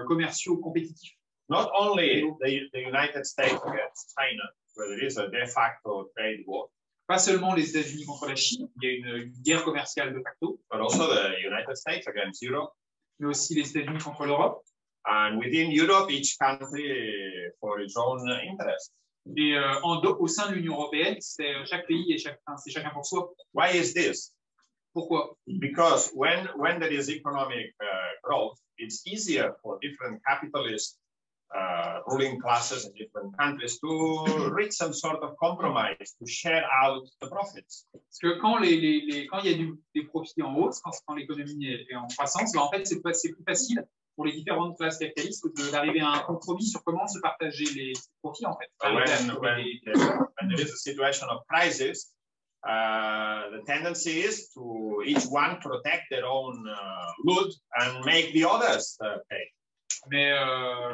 commerciaux compétitifs. Not only the United States against China, where there is a de facto trade war. Pas seulement les États-Unis contre la Chine, il y a une guerre commerciale de facto. But also the United States against Europe. Mais aussi les États-Unis contre l'Europe. And within Europe, each country for its own interest. Et au sein de l'Union européenne, c'est chaque pays et c'est chacun pour soi. Why is this? Pourquoi? Because when there is economic growth, it's easier for different capitalist ruling classes in different countries to reach some sort of compromise, to share out the profits. Parce que quand il y a des profits en hausse, quand l'économie est en croissance, ben en fait, c'est plus facile pour les différentes classes capitalistes d'arriver à un compromis sur comment se partager les profits, en fait. When there is a situation of crisis, the tendency is to each one protect their own loot and make the others pay. Mais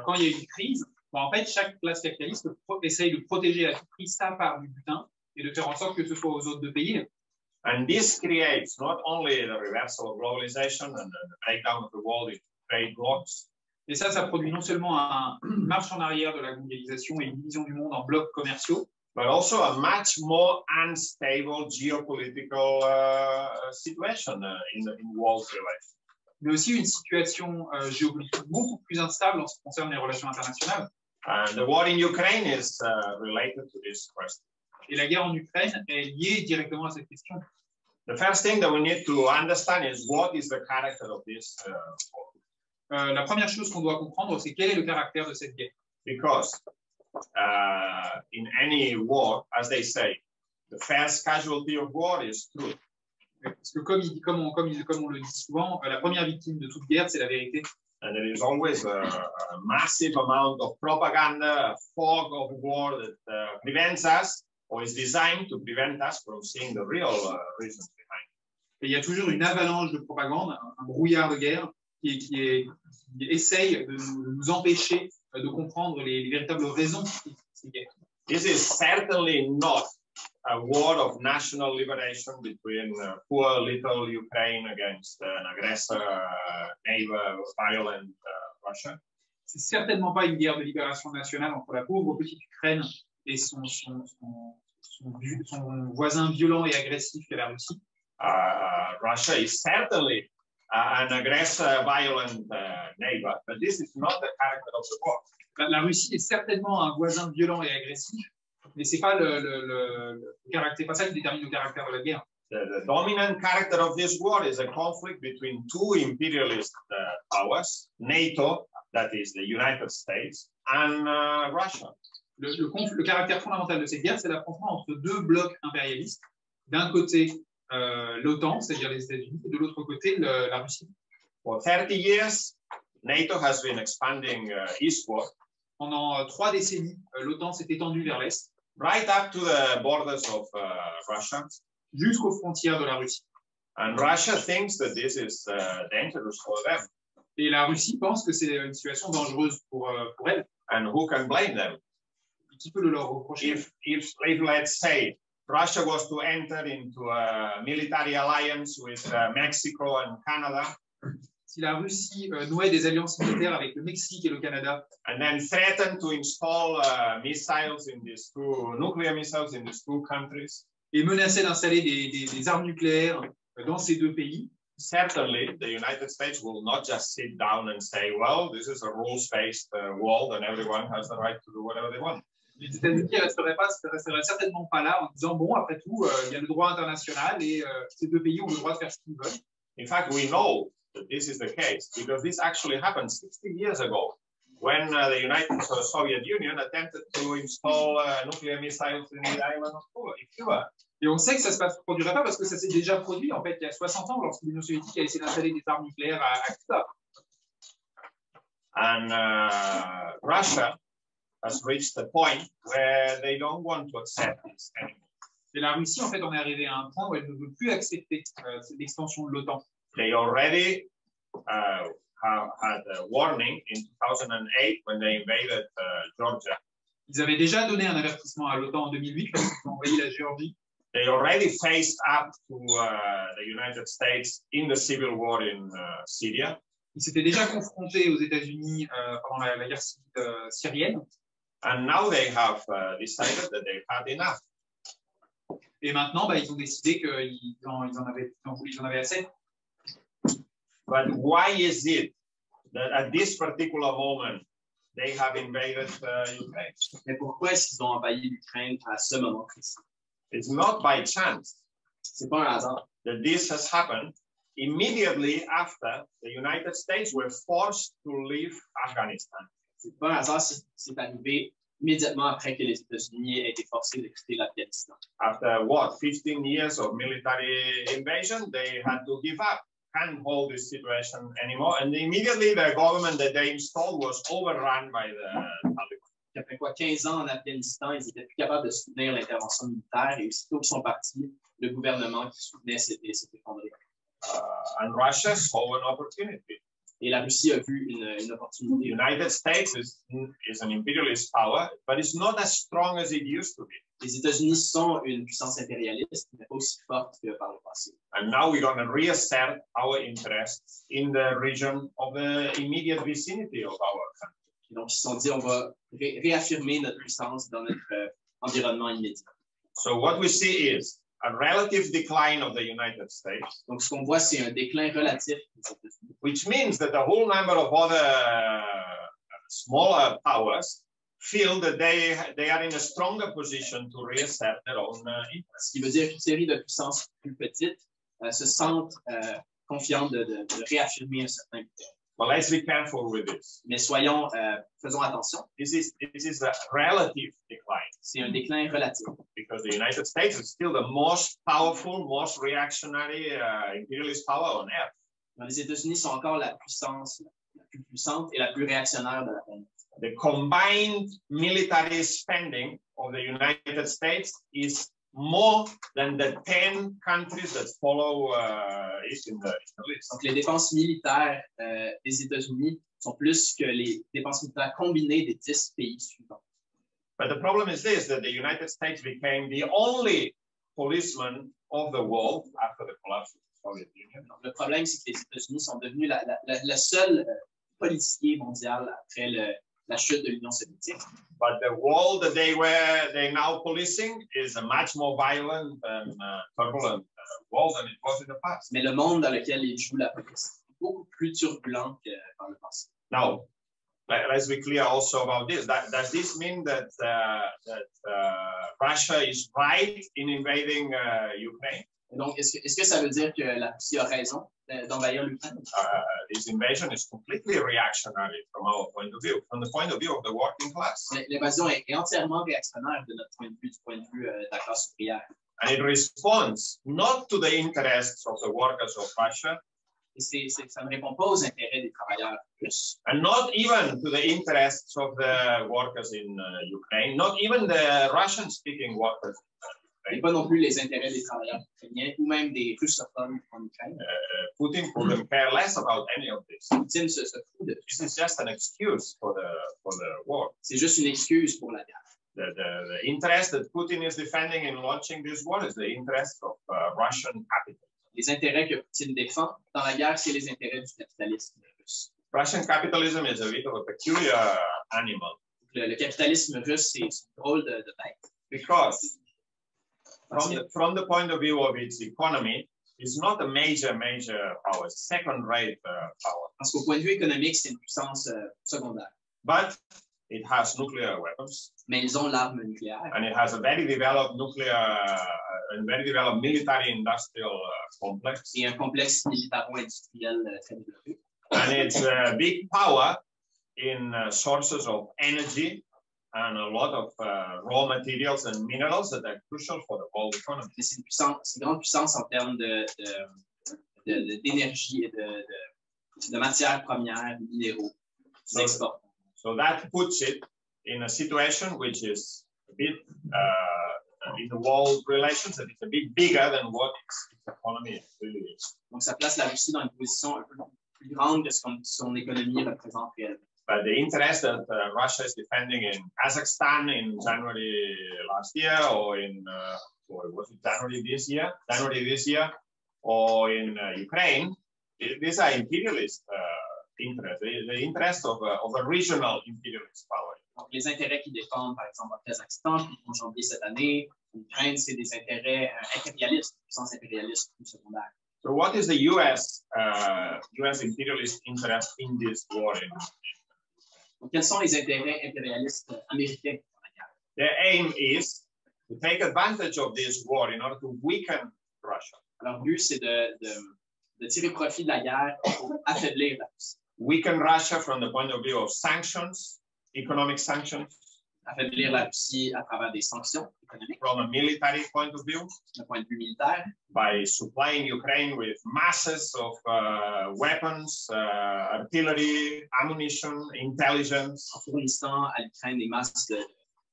quand il y a une crise, ben en fait, chaque classe capitaliste essaye de protéger à tout prix sa part du butin et de faire en sorte que ce soit aux autres de payer. And this creates not only the reversal of globalization and the breakdown of the world into trade blocs. Et ça produit non seulement une marche en arrière de la mondialisation et une division du monde en blocs commerciaux, but also a much more unstable geopolitical situation in world relations. Mais aussi une situation géopolitique beaucoup plus instable en ce qui concerne les relations internationales. And the war in Ukraine is related to this question. Et la guerre en Ukraine est liée directement à cette question. The first thing that we need to understand is what is the character of this war. La première chose qu'on doit comprendre, c'est quel est le caractère de cette guerre. Because in any war, as they say, the first casualty of war is truth. Parce que comme on le dit souvent, la première victime de toute guerre, c'est la vérité. And there is always a massive amount of propaganda, a fog of war that prevents us, or is designed to prevent us from seeing the real reasons behind. Et il y a toujours une avalanche de propagande, un brouillard de guerre qui essaye de nous empêcher de comprendre les véritables raisons de ces guerres. This is certainly not a war of national liberation between poor little Ukraine against an aggressor, neighbor, violent Russia. C'est certainement pas une guerre de libération nationale entre la pauvre petite Ukraine et son voisin violent et agressif qu'est la Russie. Russia is certainly an aggressor, violent neighbor, but this is not the character of the war. La Russie est certainement un voisin violent et agressif, mais c'est pas le caractère, pas ça qui détermine le caractère de la guerre. The dominant character of this war is a conflict between two imperialist powers, NATO, that is the United States, and Russia. Le caractère fondamental de cette guerre, c'est l'affrontement entre deux blocs impérialistes. D'un côté, l'OTAN, c'est-à-dire les États-Unis, et de l'autre côté, la Russie. For 30 years, NATO has been expanding eastward. Pendant 3 décennies, l'OTAN s'est étendue vers l'Est. Right up to the borders of Russia. Jusqu'aux frontières de la Russie. And Russia thinks that this is dangerous for them. Et la Russie pense que c'est une situation dangereuse pour elle. And who can blame them? Et qui peut le leur reprocher? If let's say Russia was to enter into a military alliance with Mexico and Canada, si la Russie nouait des alliances militaires avec le Mexique et le Canada, and then threatened to install nuclear missiles in these two countries, et menaçait d'installer des armes nucléaires dans ces deux pays, certainly the United States will not just sit down and say, well, this is a rules-based world and everyone has the right to do whatever they want. Les États-Unis ne resteraient certainement pas là en disant, bon, après tout, il y a le droit international et ces deux pays ont le droit de faire ce qu'ils veulent. In fact, we know that this is the case because this actually happened 60 years ago when the Soviet Union attempted to install nuclear missiles in the island of Cuba. Et on sait que ça ne se produirait pas parce que ça s'est déjà produit en fait il y a 60 ans lorsque l'Union soviétique a essayé d'installer des armes nucléaires à Cuba. And Russia has reached the point where they don't want to accept this anymore. Et la Russie en fait en est arrivée à un point où elle ne veut plus accepter l'extension de l'OTAN. They already have had a warning in 2008 when they invaded Georgia. Ils avaient déjà donné un avertissement à l'OTAN en 2008 quand ils ont envahi la Géorgie. They already faced up to the United States in the civil war in Syria. Ils s'étaient déjà confrontés aux États-Unis pendant la guerre syrienne. And now they have decided that they've had enough. Et maintenant, ils ont décidé qu'ils en avaient assez. But why is it that at this particular moment they have invaded Ukraine? Mais pourquoi est-ce qu'ils ont envahi l'Ukraine à ce moment précis? It's not by chance. C'est pas un hasard. That this has happened immediately after the United States were forced to leave Afghanistan. C'est pas un hasard si c'est arrivé immédiatement après que les États-Unis aient été forcés de quitter l'Afghanistan. After what, 15 years of military invasion, they had to give up. Can't hold this situation anymore. And immediately the government that they installed was overrun by the Taliban. Après quoi, 15 ans en Afghanistan, ils étaient plus capables de soutenir l'intervention militaire et aussitôt qu'ils sont partis, le gouvernement qui soutenait s'est effondré. And Russia saw an opportunity. Et la Russie a vu une opportunité. The United States is an imperialist power, but it's not as strong as it used to be. Les États-Unis sont une puissance impérialiste, mais pas aussi forte que par le passé. And now we're going to reassert our interests in the region of the immediate vicinity of our country. Et donc, ils se sont dit, on va réaffirmer notre puissance dans notre environnement immédiat. So what we see is a relative decline of the United States. Donc, ce qu'on voit, c'est un déclin relatif des États-Unis. Which means that a whole number of other smaller powers feel that they are in a stronger position to reassert their own interests. Ce qui veut dire qu'une série de puissances plus petites se sentent confiantes de réaffirmer un certain intérêt. But let's be careful with this. Mais faisons attention. This is a relative decline. C'est un déclin relatif. Because the United States is still the most powerful, most reactionary imperialist power on earth. Les États-Unis sont encore la puissance la plus puissante et la plus réactionnaire de la planète. The combined military spending of the United States is more than the 10 countries that follow it in the list. Donc, les dépenses militaires des États-Unis sont plus que les dépenses militaires combinées des 10 pays suivants. But the problem is this, that the United States became the only policeman of the world after the collapse of the Soviet Union. Donc, le problème, c'est que les États-Unis sont devenus le seul policier mondial après la chute de l'Union soviétique. But the world that they're now policing is a much more violent and turbulent world than it was in the past. Mais le monde dans lequel ils jouent la police est beaucoup plus turbulent que par le passé. Now, let's be clear also about this. Does this mean that Russia is right in invading Ukraine? Et donc, est-ce que ça veut dire que la Russie a raison d'envahir l'Ukraine? This invasion is completely reactionary from our point of view, from the point of view of the working class. L'invasion est entièrement réactionnaire de notre point de vue, du point de vue de la classe ouvrière. And it responds not to the interests of the workers of Russia. Et ça ne répond pas aux intérêts des travailleurs russes. And not even to the interests of the workers in Ukraine, not even the Russian-speaking workers in Et pas non plus les intérêts des travailleurs ukrainiens ou même des russophones en Ukraine. Putin couldn't care less about any of this. Poutine se fout de tout This ça. is just an excuse for the war. C'est juste une excuse pour la guerre. The interest that Putin is defending in launching this war is the interest of Russian capital. Les intérêts que Poutine défend dans la guerre, c'est les intérêts du capitalisme russe. Russian capitalism is a bit of a peculiar animal. Le capitalisme russe, c'est une drôle de bête. Because from the point of view of its economy, it's not a major power, second-rate power. Parce qu'au point de vue économique, c'est une puissance secondaire. But it has nuclear weapons. Mais ils ont l'arme nucléaire. And it has a very developed military-industrial complex. Et un complexe militaro-industriel très développé. And it's a big power in sources of energy and a lot of raw materials and minerals that are crucial for the whole economy. C'est une grande puissance en termes d'énergie et de matières premières, minéraux, d'export. So that puts it in a situation which is a bit in the world relations that is a bit bigger than what its economy really is. Donc ça place la Russie dans une position un peu plus grande que ce que son économie représente réellement. But the interest that Russia is defending in Kazakhstan in January last year, or was it January this year, or in Ukraine, these are imperialist interests, the interest of a regional imperialist power. Donc, les intérêts qu'ils défendent, par exemple, au Kazakhstan, puis en janvier cette année, en Ukraine, c'est des intérêts impérialistes, puissance impérialiste ou secondaire. So what is the US imperialist interest in this war? Donc, quels sont les intérêts impérialistes américains dans la guerre? Their aim is to take advantage of this war in order to weaken Russia. Leur but, c'est de tirer profit de la guerre pour affaiblir la Russie. Weaken Russia from the point of view of sanctions, economic sanctions. Affaiblir la Russie à travers des sanctions économiques. From a military point of view. D'un point de vue militaire. By supplying Ukraine with masses of weapons, artillery, ammunition, intelligence. En fournissant à l'Ukraine des masses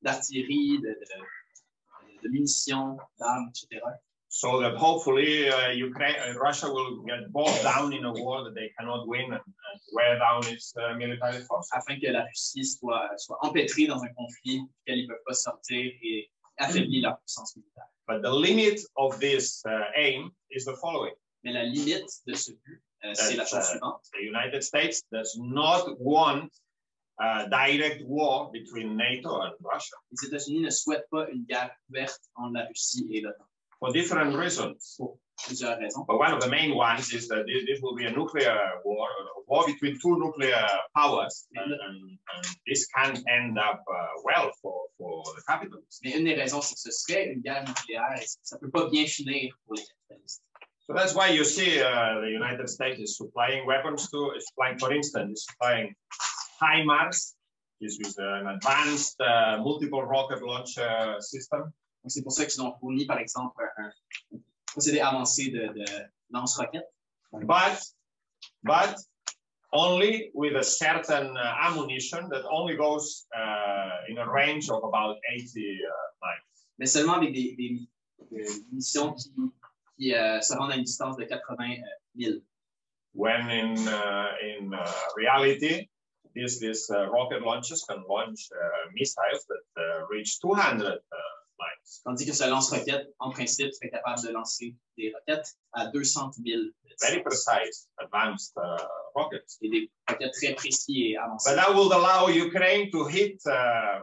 d'artillerie, de munitions, d'armes, etc. So that hopefully Russia will get bogged down in a war that they cannot win and wear down its military force. Afin que la Russie soit empêtrée dans un conflit duquel ils ne peuvent pas sortir et affaiblir leur puissance militaire. But the limit of this aim is the following. Mais la limite de ce but, c'est la chose suivante. The United States does not want a direct war between NATO and Russia. Les États-Unis ne souhaitent pas une guerre ouverte entre la Russie et l'OTAN. For different reasons. Pour plusieurs raisons. But one of the main ones is that this will be a nuclear war, a war between two nuclear powers, and this can end up well for the capitalists. Mais une des raisons, c'est que ce serait une guerre nucléaire et ça ne peut pas bien finir pour les capitalistes. So that's why you see the United States is supplying weapons for instance, supplying HIMARS. This is an advanced multiple rocket launcher system. Donc, c'est pour ça qu'ils ont fourni, par exemple, un procédé avancé de lance-roquettes. But only with a certain ammunition that only goes in a range of about 80 miles. Mais seulement avec des munitions qui se rendent à une distance de 80 000. When in reality, these rocket launchers can launch missiles that reach 200 miles. Tandis que ce lance-roquette, en principe, serait capable de lancer des roquettes à 200 000. Very precise, advanced rockets. Et des roquettes très précis et avancées. But that will allow Ukraine to hit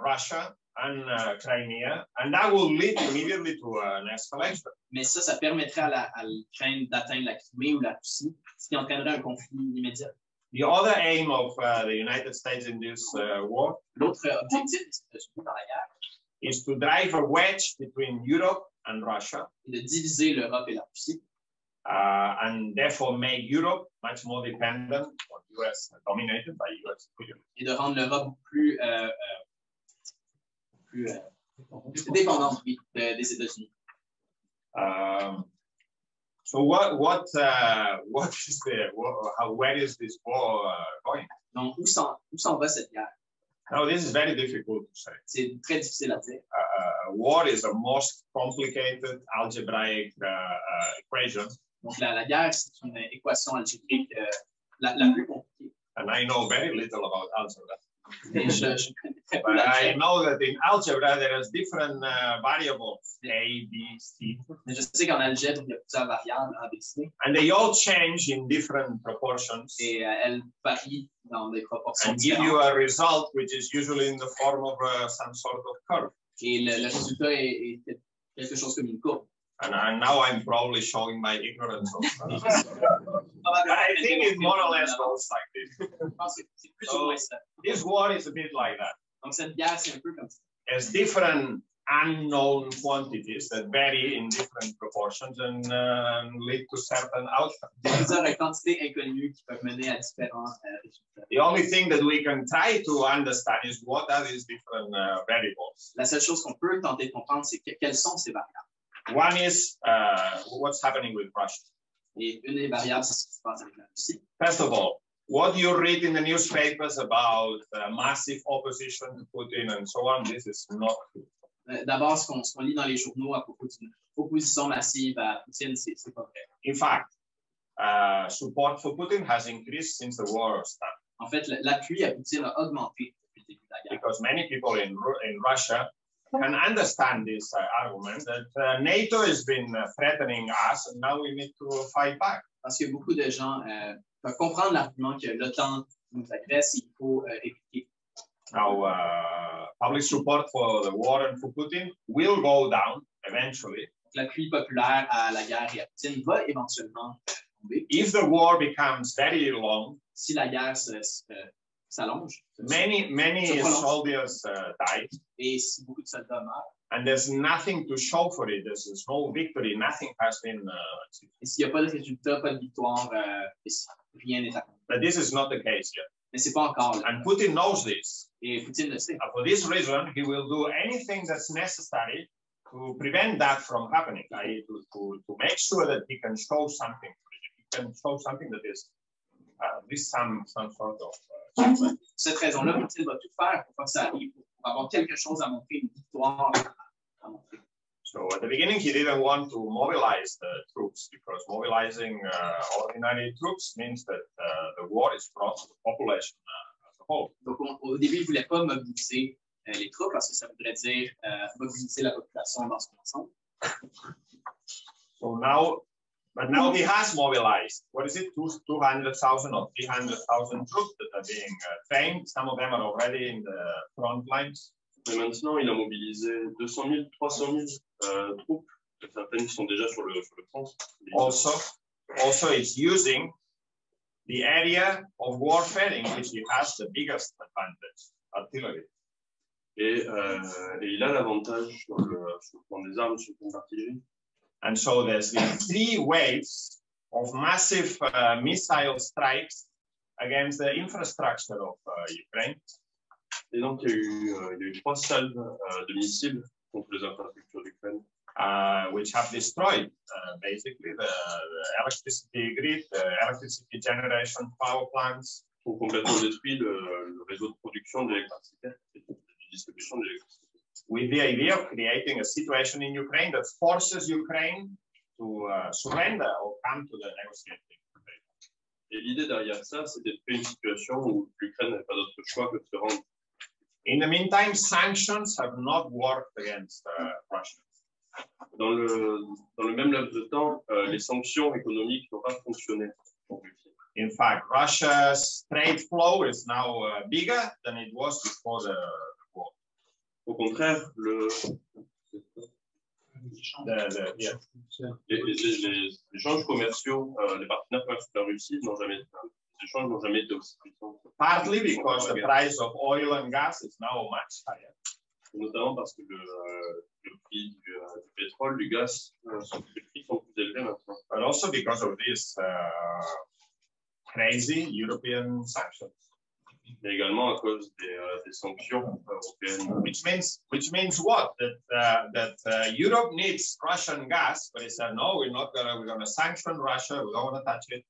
Russia and Crimea, and that will lead immediately to an escalation. Mais ça permettrait à l'Ukraine d'atteindre la Crimée ou la Russie, ce qui entraînerait un conflit immédiat. The other aim of the United States in this war. L'autre objectif des États-Unis dans la guerre is to drive a wedge between Europe and Russia. Et de diviser l'Europe et la Russie. And therefore make Europe much more dependent on US, dominated by US. Et de rendre l'Europe plus dépendante des États-Unis. So where is this war going? Donc où s'en va cette guerre? Now this is very difficult to say. C'est très difficile à dire. war is a most complicated algebraic equation. Donc, la guerre, c'est une équation algébrique la plus compliquée. And I know very little about algebra. Et je connais très peu But I l'algèbre. know that in algebra there is different variables, A, B, C. Mais je sais qu'en algèbre, il y a plusieurs variables à décider. And they all change in different proportions. Et elles varient dans des proportions And give you différentes. a result which is usually in the form of some sort of curve. Et le résultat est quelque chose comme une courbe. And now I'm probably showing my ignorance of but I think it more or less goes like this. Je pense que c'est plus ou moins ça. This war is a bit like that. Donc, cette guerre, c'est un peu comme ça. There's different unknown quantities that vary in different proportions and lead to certain outcomes. Il y a plusieurs quantités inconnues qui peuvent mener à différents résultats. The only thing that we can try to understand is what are these different variables. La seule chose qu'on peut tenter de comprendre, c'est quelles sont ces variables. One is what's happening with Russia. Et une des variables, c'est ce qui se passe avec la Russie. First of all, what you read in the newspapers about massive opposition to Putin and so on, this is not true. D'abord, ce qu'on lit dans les journaux à propos d'une opposition massive à Poutine, c'est pas vrai. In fact, support for Putin has increased since the war started. En fait, l'appui à Poutine a augmenté depuis le début de la guerre. Because many people in Russia can understand this argument that NATO has been threatening us and now we need to fight back. Parce que beaucoup de gens peuvent comprendre l'argument que l'OTAN nous agresse, il faut répliquer. Now, public support for the war and for Putin will go down eventually. L'appui populaire à la guerre et à Poutine va éventuellement tomber. If the war becomes very long, Si la guerre s'allonge, many soldiers die, et si beaucoup de soldats meurent, and there's nothing to show for it. There's no victory. Nothing has been achieved. et s'il n'y a pas de résultat, pas de victoire, rien n'est accompli. But this is not the case yet. Mais c'est pas encore là. And Putin knows this. Et Poutine le sait. And for this reason, he will do anything that's necessary to prevent that from happening, i.e. to make sure that he can show something. He can show something that is this some sort of Pour cette raison-là, Poutine va tout faire pour que ça arrive, pour avoir quelque chose à montrer, une victoire à montrer. So at the beginning, he didn't want to mobilize the troops because mobilizing ordinary troops means that the war is brought to the population as a whole. Donc, au début, il ne voulait pas mobiliser les troupes parce que ça voudrait dire mobiliser la population dans son ensemble. So now he has mobilized, what is it, 200,000 or 300,000 troops that are being trained. Some of them are already in the front lines. Mais maintenant, il a mobilisé 200 000, 300 000 troupes. Certaines qui sont déjà sur le front. Also, it's using the area of warfare in which he has the biggest advantage, artillery. Et il a l'avantage sur le plan des armes, sur le plan d'artillerie. And so there's been 3 waves of massive missile strikes against the infrastructure of Ukraine. Et donc, il y a eu 3 salves de missiles contre les infrastructures d'Ukraine. Which have destroyed basically the electricity grid, the electricity generation power plants. Ont complètement détruit le réseau de production d'électricité et de distribution d'électricité. With the idea of creating a situation in Ukraine that forces Ukraine to surrender or come to the negotiating table. Et l'idée derrière ça, c'était de créer une situation où l'Ukraine n'avait pas d'autre choix que de se rendre. In the meantime, sanctions have not worked against Russia. Dans le même laps de temps, les sanctions économiques n'ont pas fonctionné pour Russie. In fact, Russia's trade flow is now bigger than it was before the war. Au contraire, les échanges commerciaux, les partenaires commerciaux de la Russie les échanges n'ont jamais été aussi puissants. Partly because the price of oil and gas is now much higher. Notamment parce que le prix du pétrole, du gaz, les prix sont plus élevés maintenant. But also because of these crazy European sanctions. Mais également à cause des sanctions européennes. Which means what? That Europe needs Russian gas, but they said no, we're going to sanction Russia. We don't want to touch it.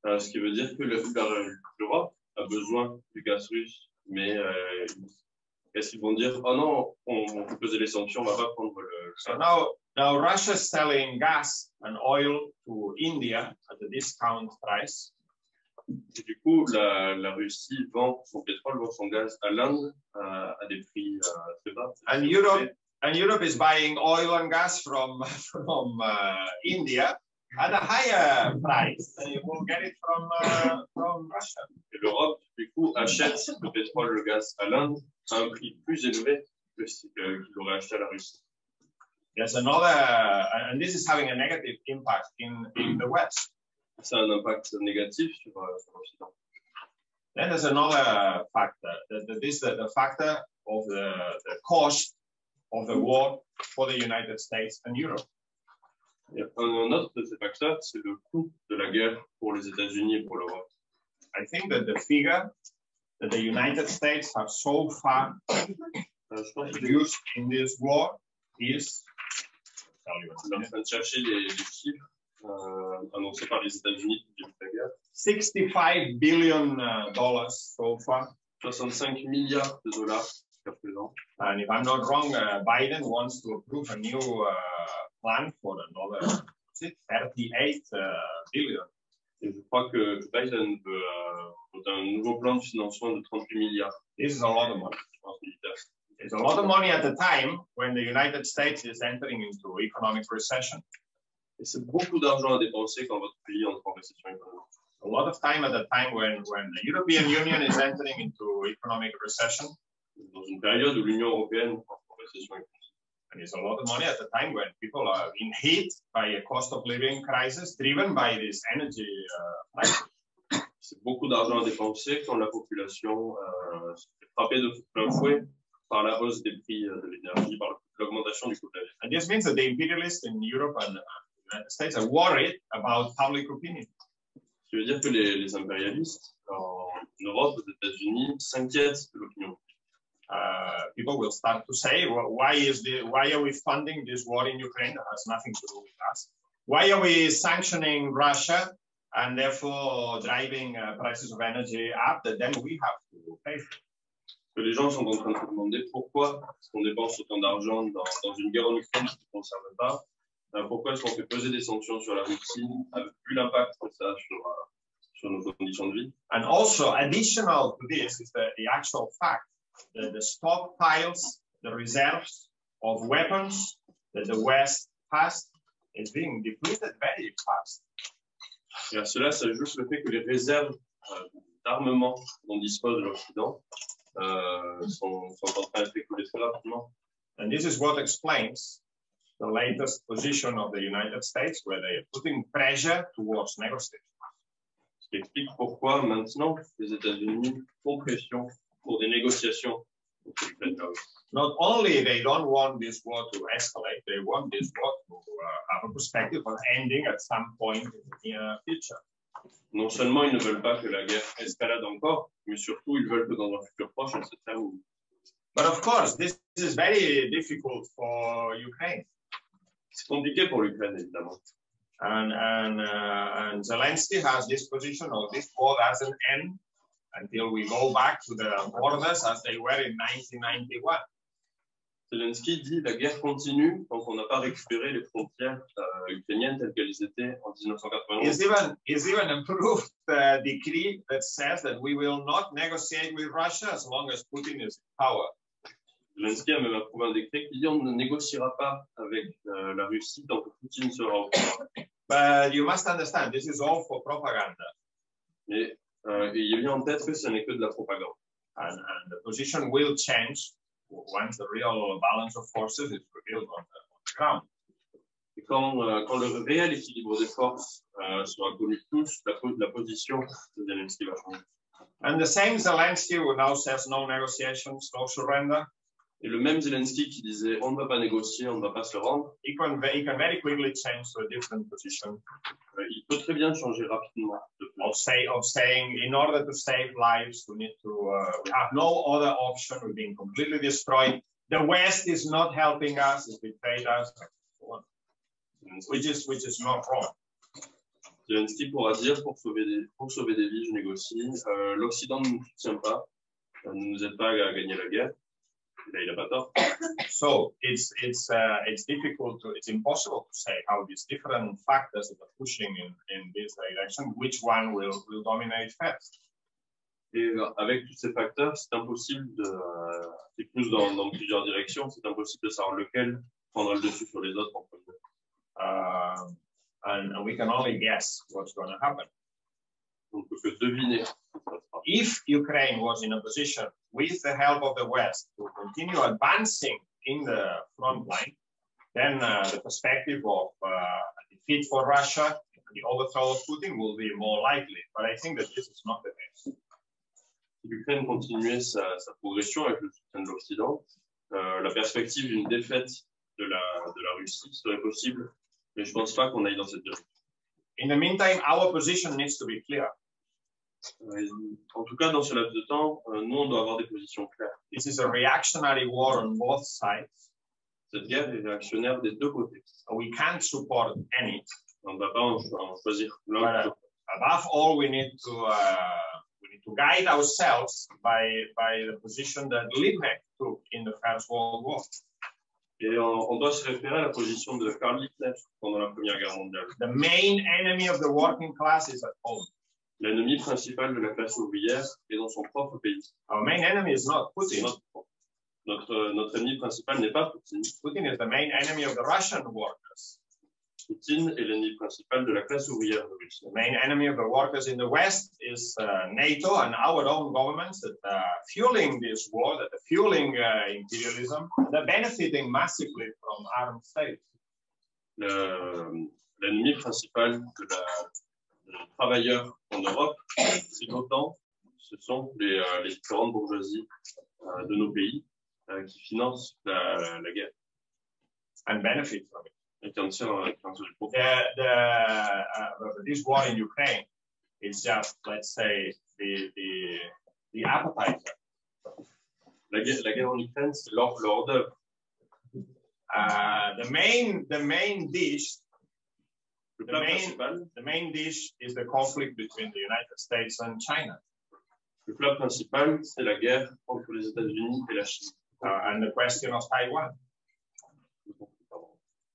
Ce qui veut dire que l'Europe a besoin du gaz russe, mais Est-ce qu'ils vont dire, oh non, on peut poser les sanctions, on va pas prendre le... So now Russia is selling gas and oil to India at a discount price. Et du coup, la Russie vend son pétrole, vend son gaz à l'Inde à des prix très bas. And Europe is buying oil and gas from India at a higher price than you will get it from Russia. Et l'Europe, du coup, achète le pétrole, le gaz à l'Inde à un prix plus élevé que ce qu'il aurait acheté à la Russie. There's another, and this is having a negative impact in the West. Ça a un impact négatif sur l'Occident. Then there's another factor. This is the factor of the cost of the war for the United States and Europe. Et un autre de ces facteurs, c'est le coût de la guerre pour les États-Unis et pour l'Europe. I think that the figure that the United States have so far used in this war is. On est en train de chercher les chiffres annoncés par les États-Unis depuis la guerre. $65 billion so far. 65 milliards de dollars jusqu'à présent. And if I'm not wrong, Biden wants to approve a new plan for another 38 billion. Et je crois que Biden veut un nouveau plan de financement de 38 milliards. This is a lot of money. It's a lot of money at the time when the United States is entering into economic recession. Et c'est beaucoup d'argent à dépenser quand votre pays entre en récession économique. A lot of time at the time when the European Union is entering into economic recession. Dans une période où l'Union européenne entre en récession économique. And it's a lot of money at the time when people are being hit by a cost of living crisis driven by this energy crisis. C'est beaucoup d'argent à dépenser quand la population se fait frapper de plein fouet par la hausse des prix de l'énergie, par l'augmentation du coût de la vie. And this means that the imperialists in Europe and the United States are worried about public opinion. Ce qui veut dire que les impérialistes en Europe, aux États-Unis, s'inquiètent de l'opinion. People will start to say, well, why are we funding this war in Ukraine? That has nothing to do with us. Why are we sanctioning Russia and therefore driving prices of energy up that then we have to pay for? Que les gens sont en train de se demander pourquoi est-ce qu'on dépense autant d'argent dans une guerre en Ukraine qui ne concerne pas. Pourquoi est-ce qu'on fait peser des sanctions sur la Russie avec plus l'impact que ça a sur nos conditions de vie. And also additional to this is the actual fact that the stockpiles, the reserves of weapons that the West has is being depleted very fast. Et à cela s'ajoute le fait que les réserves d'armement dont dispose l'Occident sont en train d'être écoulées très rapidement. And this is what explains the latest position of the United States, where they are putting pressure towards negotiations. Ce qui explique pourquoi maintenant les États-Unis font pression pour des négociations. Not only they don't want this war to escalate, they want this war to have a perspective on ending at some point in the near future. Non seulement ils ne veulent pas que la guerre escalade encore, mais surtout ils veulent que dans un futur proche elle se termine. But of course, this is very difficult for Ukraine. C'est compliqué pour l'Ukraine, évidemment. And Zelensky has this position of this war doesn't end until we go back to the borders as they were in 1991. Zelensky dit la guerre continue tant qu'on n'a pas récupéré les frontières ukrainiennes telles qu'elles étaient en 1991. He's even approved the decree that says that we will not negotiate with Russia as long as Putin is in power. Zelensky a même approuvé un décret qui dit on ne négociera pas avec la Russie tant que Poutine sera au pouvoir. But you must understand, this is all for propaganda. Et il y a en tête que ce n'est que de la propagande. And the position will change once the real balance of forces is revealed on the ground. Et quand le réel équilibre des forces sera connu de tous, la position de Zelensky va changer. And the same Zelensky who now says no negotiations, no surrender. Et le même Zelensky qui disait on ne va pas négocier, on ne va pas se rendre. He can very quickly change to a different position. Il peut très bien changer rapidement. Of saying in order to save lives, we have no other option. We're being completely destroyed. The West is not helping us. It's betrayed us. Which is not wrong. Zelensky pourra dire pour sauver des vies, je négocie. L'Occident ne nous soutient pas, ne nous aide pas à gagner la guerre. Là, il n'a pas tort. So it's difficult to, it's impossible to say how these different factors that are pushing in this direction, which one will dominate first. Et avec tous ces facteurs, c'est impossible qui poussent dans plusieurs directions, c'est impossible de savoir lequel prendra le dessus sur les autres en premier. And we can only guess what's going to happen. On ne peut que deviner. If Ukraine was in a position, with the help of the West, to continue advancing in the front line, then the perspective of a defeat for Russia, the overthrow of Putin, will be more likely. But I think that this is not the case. Si l'Ukraine continuait sa progression avec le soutien de l'Occident, la perspective d'une défaite de la Russie serait possible, mais je ne pense pas qu'on aille dans cette direction. In the meantime, our position needs to be clear. En tout cas, dans ce laps de temps, nous, on doit avoir des positions claires. This is a reactionary war on both sides. Cette guerre est réactionnaire des deux côtés. We can't support any. On ne va pas en choisir l'un. Above all, we need to guide ourselves by the position that Liebknecht took in the First World War. Et on doit se référer à la position de Karl Liebknecht pendant la Première Guerre mondiale. The main enemy of the working class is at home. L'ennemi principal de la classe ouvrière est dans son propre pays. Our main enemy is not Putin. Notre ennemi principal n'est pas Poutine. Putin is the main enemy of the Russian workers. Poutine est l'ennemi principal de la classe ouvrière russe. The main enemy of the workers in the West is NATO and our own governments that are fueling this war, that are fueling imperialism, they're benefiting massively from armed states. L'ennemi principal des travailleurs en Europe, c'est l'OTAN, ce sont les différentes bourgeoisies de nos pays qui financent la guerre. And benefit from it. Et qui en tirent du profit. This war in Ukraine is just, let's say, the appetizer. La guerre en Ukraine, c'est l'hors d'œuvre. The main dish. The main dish is the conflict between the United States and China. Le plat principal, c'est la guerre entre les États-Unis et la Chine. And the question of Taiwan.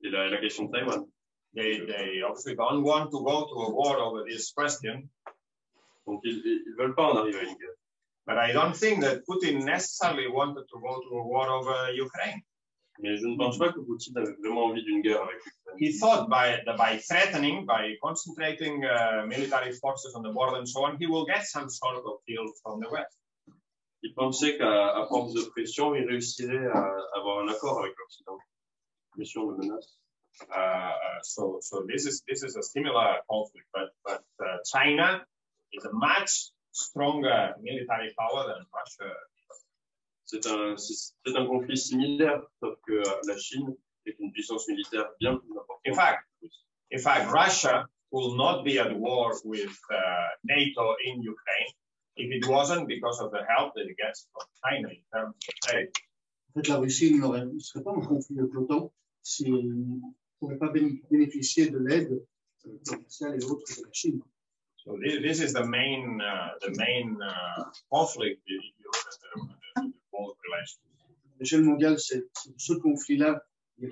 Et la question de Taïwan. They obviously don't want to go to a war over this question. Donc ils veulent pas en arriver à une guerre. But I don't think that Putin necessarily wanted to go to a war over Ukraine. Mais je ne pense pas que Poutine avait vraiment envie d'une guerre avec l'Ukraine. He thought by threatening, by concentrating military forces on the border and so on, he will get some sort of deal from the West. Il pensait qu'à force de pression, il réussirait à avoir un accord avec l'Occident. Pression de menace. So this is a similar conflict, but China is a much stronger military power than Russia. C'est un conflit similaire, sauf que la Chine est une puissance militaire bien plus importante. In fact, Russia will not be at war with NATO in Ukraine if it wasn't because of the help that it gets from China in terms of trade. En fait, la Russie ne serait pas en conflit avec l'OTAN s'il ne pourrait pas bénéficier de l'aide commerciale et autres de la Chine. So this is the main conflict in the world relations. À l'échelle mondiale, c'est ce conflit-là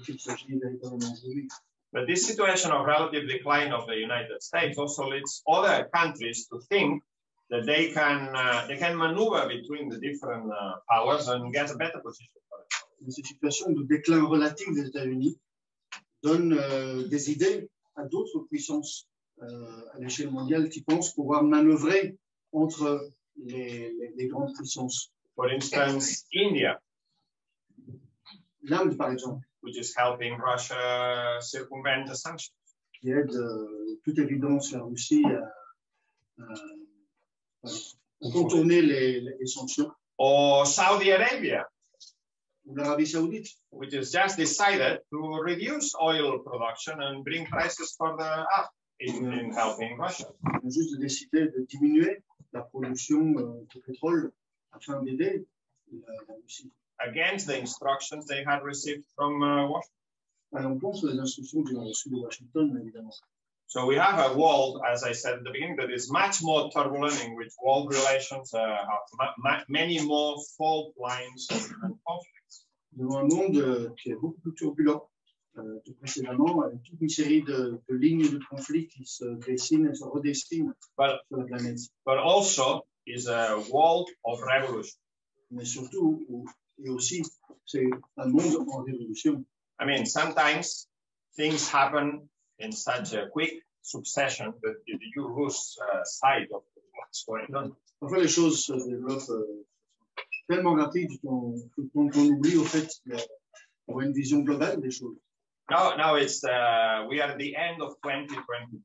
qu'il s'agit véritablement aujourd'hui. But this situation of relative decline of the United States also leads other countries to think that they can maneuver between the different powers and get a better position. Cette situation de déclin relatif des États-Unis donne des idées à d'autres puissances à l'échelle mondiale qui pensent pouvoir manœuvrer entre les grandes puissances. For instance, India, l'Inde, par exemple, which is helping Russia circumvent the sanctions. Qui aide toute évidence la Russie à contourner les sanctions. Or Saudi Arabia, ou l'Arabie Saoudite, which has just decided to reduce oil production and bring prices further up in helping Russia. Ils ont juste décidé de diminuer la production de pétrole afin d'aider la Russie. Against the instructions they had received from Washington. À l'encontre des instructions qu'ils ont reçues de Washington, évidemment. So we have a world, as I said at the beginning, that is much more turbulent, in which world relations have many more fault lines and conflicts. devant un monde qui est beaucoup plus turbulent que précédemment, avec toute une série de lignes de conflit qui se dessinent et se redessinent sur la planète. But also is a world of revolution. Mais surtout, et aussi, c'est un monde en révolution. I mean, sometimes things happen in such a quick succession that you lose sight of what's going on. Parfois, les choses se développent tellement rapide qu'on oublie au fait d'avoir une vision globale des choses. Now it's we are at the end of 2022.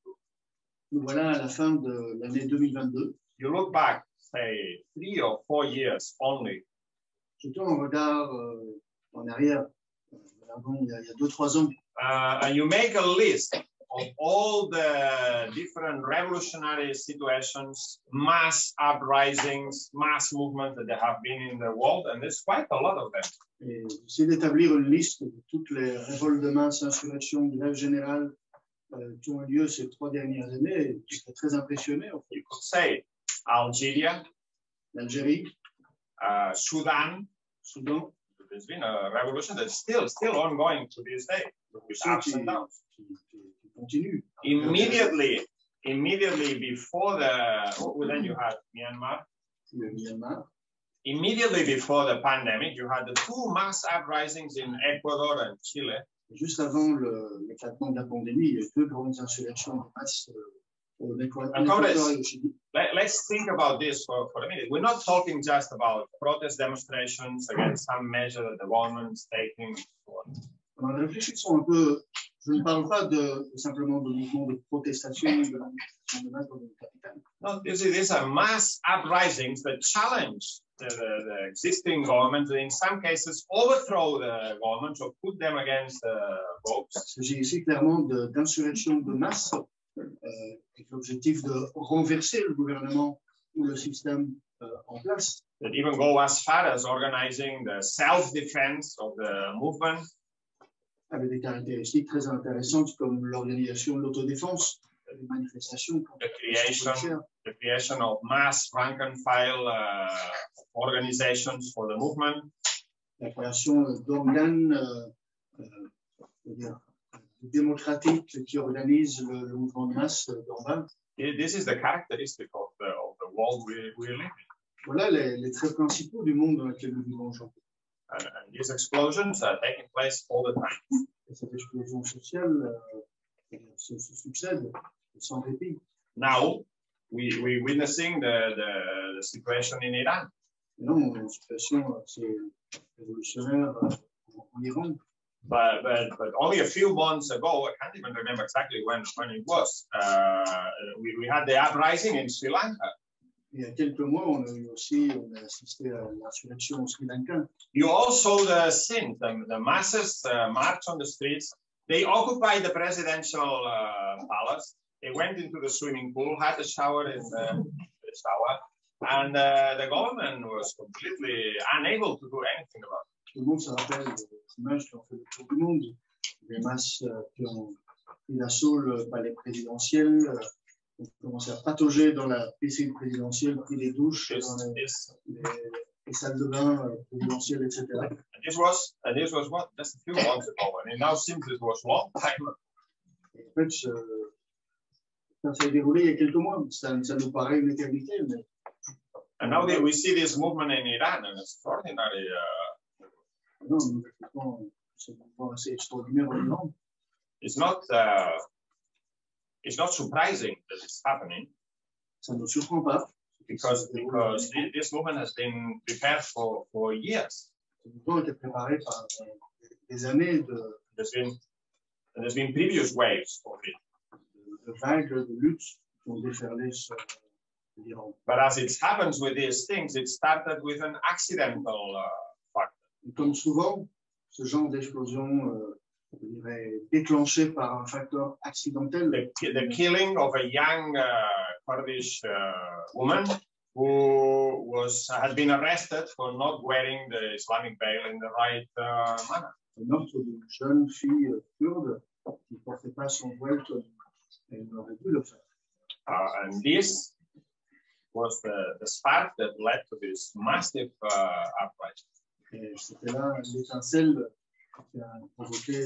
Nous voilà à la fin de l'année 2022. You look back, say 3 or 4 years only. Je tourne un regard en arrière, il y a 2-3 ans. And you make a list of all the different revolutionary situations, mass uprisings, mass movements that there have been in the world, and there's quite a lot of them. Et j'essaie d'établir une liste de toutes les révoltes de masse, insurrections, grèves générales qui ont eu lieu ces 3 dernières années. Et je serais très impressionné. En fait. You could say Algeria, l'Algérie, Sudan. There's been a revolution that's still ongoing to this day, with ups and downs. Qui continue. Immediately before then you had Myanmar. Immediately before the pandemic, you had the 2 mass uprisings in Ecuador and Chile. Juste avant l'éclatement de la pandémie, il y a eu 2 grandes insurrections de masse au Équateur et au Chili. Let's think about this for a minute. We're not talking just about protest demonstrations against some measure that the government is taking. Alors, réfléchissons un peu. Je ne parle pas simplement de mouvements de protestation de la masse dans le capital. No, these are mass uprisings that challenge the existing government, and in some cases overthrow the government or put them against the ropes. Il s'agit ici clairement d'insurrections de masse avec l'objectif de renverser le gouvernement ou le système en place. That even go as far as organizing the self-defense of the movement. Avec des caractéristiques très intéressantes comme l'organisation de l'autodéfense, les manifestations. The creation of mass rank and file organizations for the movement. La création d'organes démocratiques qui organisent le mouvement de masse d'en bas. This is the characteristic of the world we live in. Voilà les traits principaux du monde dans lequel nous vivons aujourd'hui. And these explosions are taking place all the time. Et cette explosion sociale se succède sans répit. Now, we're witnessing the situation in Iran. Et non, une situation assez révolutionnaire en Iran. But only a few months ago, I can't even remember exactly when it was, we had the uprising in Sri Lanka. Il y a quelques mois, on a assisté à l'insurrection au Sri Lanka. You all saw the scenes, the masses march on the streets. They occupied the presidential palace. They went into the swimming pool, had a shower in the shower, and the government was completely unable to do anything about it. Tout le monde se rappelle des images qui ont fait le tour du monde, des masses qui ont pris d'assaut le palais présidentiel, ont commencé à patauger dans la piscine présidentielle, pris des douches dans les salles de bain présidentielles, etc. And this was what, just a few months ago, and it now seems it was a long time. Et en fait, ça s'est déroulé il y a quelques mois, ça nous paraît une éternité, mais... And now we see this movement in Iran, an extraordinary... Non, c'est un mouvement assez extraordinaire en Iran. It's not surprising that it's happening. Ça ne nous surprend pas. Because this movement has been prepared for years. Ce mouvement a été préparé par des années de... There's been previous waves of it. De vagues de lutte qui ont déferlé sur l'Iran. But as it happens with these things, it started with an accidental factor. Et comme souvent, ce genre d'explosion je dirais, déclenché par un facteur accidentel. The killing of a young Kurdish woman who had been arrested for not wearing the Islamic veil in the right manner. Le meurtre d'une jeune fille kurde qui ne portait pas son voile comme elle aurait dû le faire. And this was the spark that led to this massive uprising. Et c'était là l'étincelle qui a provoqué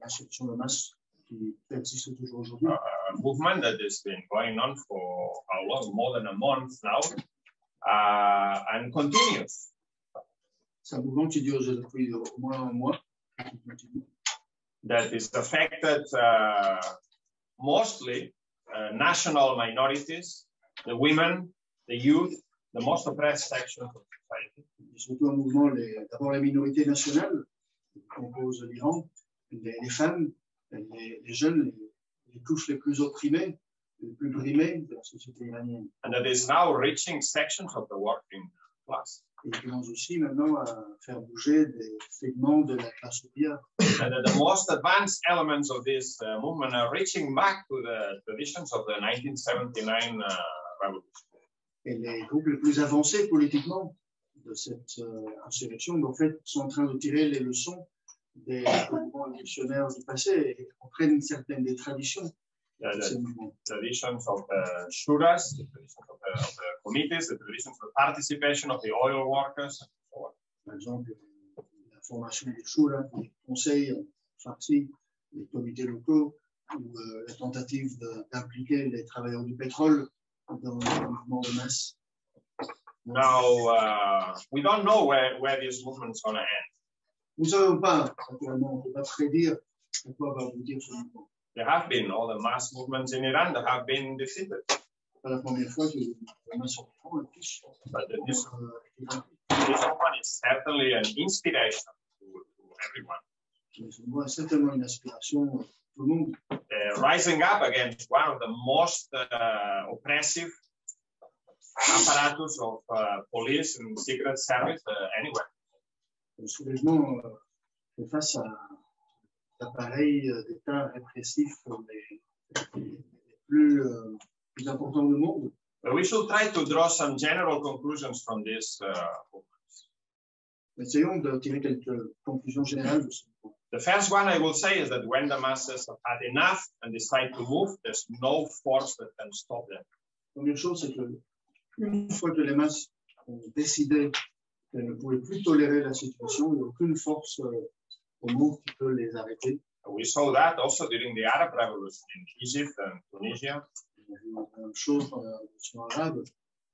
l'insurrection de masse qui existe toujours aujourd'hui. A movement that has been going on for a long, more than a month now, and continues. C'est un mouvement qui dure depuis au moins un mois. That is affected mostly national minorities, the women, the youth, the most oppressed sections of society. Surtout un mouvement, d'abord les minorités nationales qui composent l'Iran, les femmes, les jeunes, les couches les plus opprimées, les plus brimées de la société iranienne. And that is now reaching sections of the working class. Et il commence aussi maintenant à faire bouger des segments de la classe ouvrière. And the most advanced elements of this movement are reaching back to the traditions of the 1979 revolution. Et les groupes les plus avancés politiquement de cette insurrection, en fait, sont en train de tirer les leçons des mouvements révolutionnaires du passé et reprennent certaines des traditions. The traditions of the shuras, the traditions of the committees, the traditions of participation of the oil workers, and so on. Par exemple, la formation des shuras, des conseils farcis, les comités locaux, ou la tentative d'impliquer les travailleurs du pétrole dans le mouvement de masse. Now, we don't know where this movement is going to end. Nous ne savons pas, naturellement, on ne peut pas prédire à quoi va aboutir ce mouvement. There have been all the mass movements in Iran that have been defeated. C'est pas la première fois que la masse en prend tous. But this one is certainly an inspiration to everyone. Ce mouvement est certainement une inspiration pour tout le monde. Rising up against one of the most oppressive apparatus of police and secret service anywhere. Le soulèvement fait face à l'appareil d'État répressif les plus importants du monde. But we should try to draw some general conclusions from this movement. Essayons de tirer quelques conclusions générales de ce mouvement. The first one I will say is that when the masses have had enough and decide to move, there's no force that can stop them. La première chose, c'est que une fois que les masses ont décidé qu'elles ne pouvaient plus tolérer la situation, il n'y a aucune force au monde qui peut les arrêter. We saw that also during the Arab Revolution in Egypt and Tunisia. On a vu la même chose dans la révolution arabe,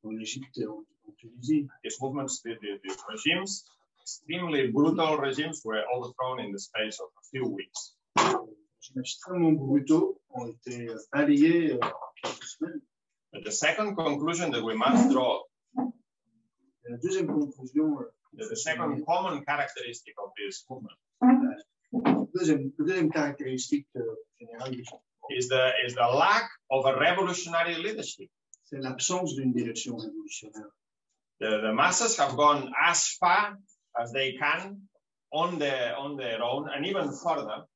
en Égypte et en Tunisie. These movements, these regimes, extremely brutal regimes, were overthrown in the space of a few weeks. Les régimes extrêmement brutaux ont été balayés en quelques semaines. But the second conclusion that we must draw, Et la deuxième conclusion, the second common characteristic of this movement, deuxième caractéristique générale du mouvement, is the lack of a revolutionary leadership. c'est l'absence d'une direction révolutionnaire. The masses have gone as far as they can on their own, and even further.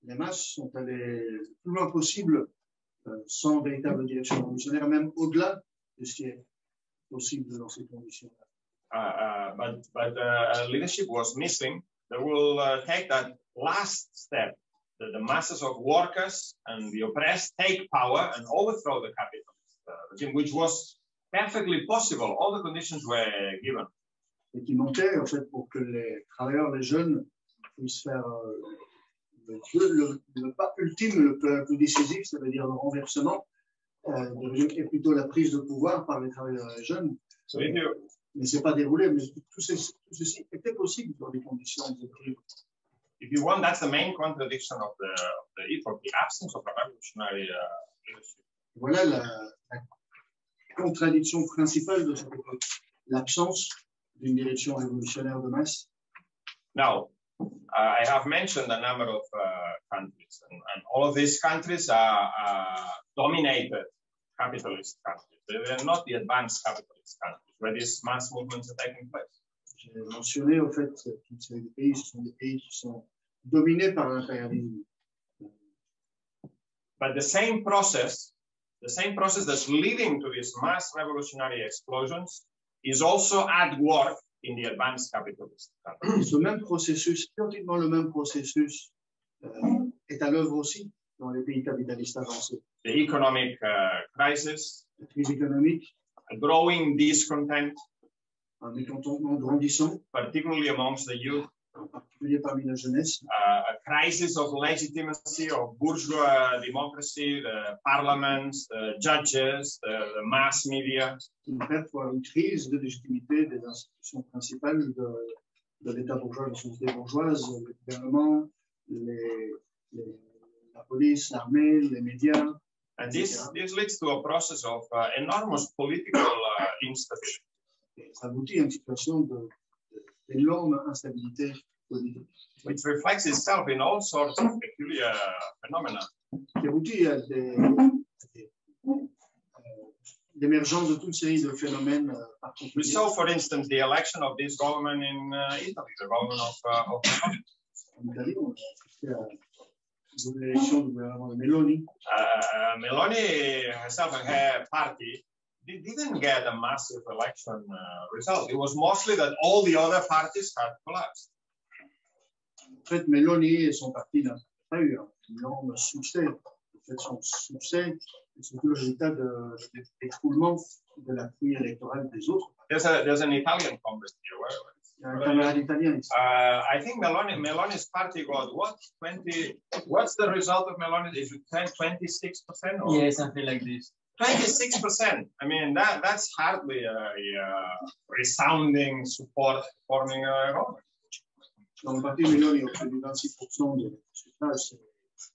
Les masses sont allées le plus loin possible sans véritable direction révolutionnaire, même au-delà de ce qui est possible dans ces conditions-là. But leadership was missing. They will take that last step, that the masses of workers and the oppressed take power and overthrow the capitalist regime, which was perfectly possible. All the conditions were given. Et qui manquait, en fait, pour que les travailleurs, les jeunes, puissent faire le pas ultime, le plus décisif, ça veut dire le renversement, et plutôt la prise de pouvoir par les travailleurs et les jeunes. So if you, Mais ce n'est pas déroulé, mais tout ceci était possible dans les conditions de prix. if you want, that's the main contradiction of the absence of a revolutionary leadership. Voilà la contradiction principale de cette époque, l'absence d'une direction révolutionnaire de masse. Now, I have mentioned a number of countries, and all of these countries are dominated capitalist countries. They're not the advanced capitalist countries where these mass movements are taking place. J'ai mentionné, au fait, tous ces pays, ce sont des pays qui sont dominés par l'impérialisme. But the same process that's leading to these mass revolutionary explosions is also at work in the advanced capitalist countries. Ce même processus, pratiquement le même processus, est à l'œuvre aussi dans les pays capitalistes avancés. The economic crisis, La crise économique, a growing discontent, un mécontentement grandissant, particularly amongst the youth, en particulier parmi la jeunesse, a crisis of legitimacy of bourgeois democracy, the parliaments, the judges, the mass media. qui nous fait pour une crise de légitimité des institutions principales de l'État bourgeois, de la société bourgeoise, le gouvernement, la police, l'armée, les médias. And this leads to a process of enormous political instability. Ça aboutit à une situation d'énorme instabilité politique. Which reflects itself in all sorts of peculiar phenomena. Qui aboutit à l'émergence de toute une série de phénomènes particuliers. We saw, for instance, the election of this government in Italy, the government of En Italie, on a assisté à l'élection du gouvernement de Meloni. Meloni herself and her party didn't get a massive election result. It was mostly that all the other parties had collapsed. En fait, Meloni et son parti n'ont pas eu un énorme succès. En fait, son succès est surtout le résultat de l'écroulement de l'appui électoral des autres. There's an Italian congress here. Il y a un camarade italien ici. I think Meloni's party got what? What's the result of Meloni? Is it 26%? Or? Yeah, something like this. 26%. I mean, that's hardly a resounding support forming a government. Dans le parti Meloni, on fait du 26% de suffrage.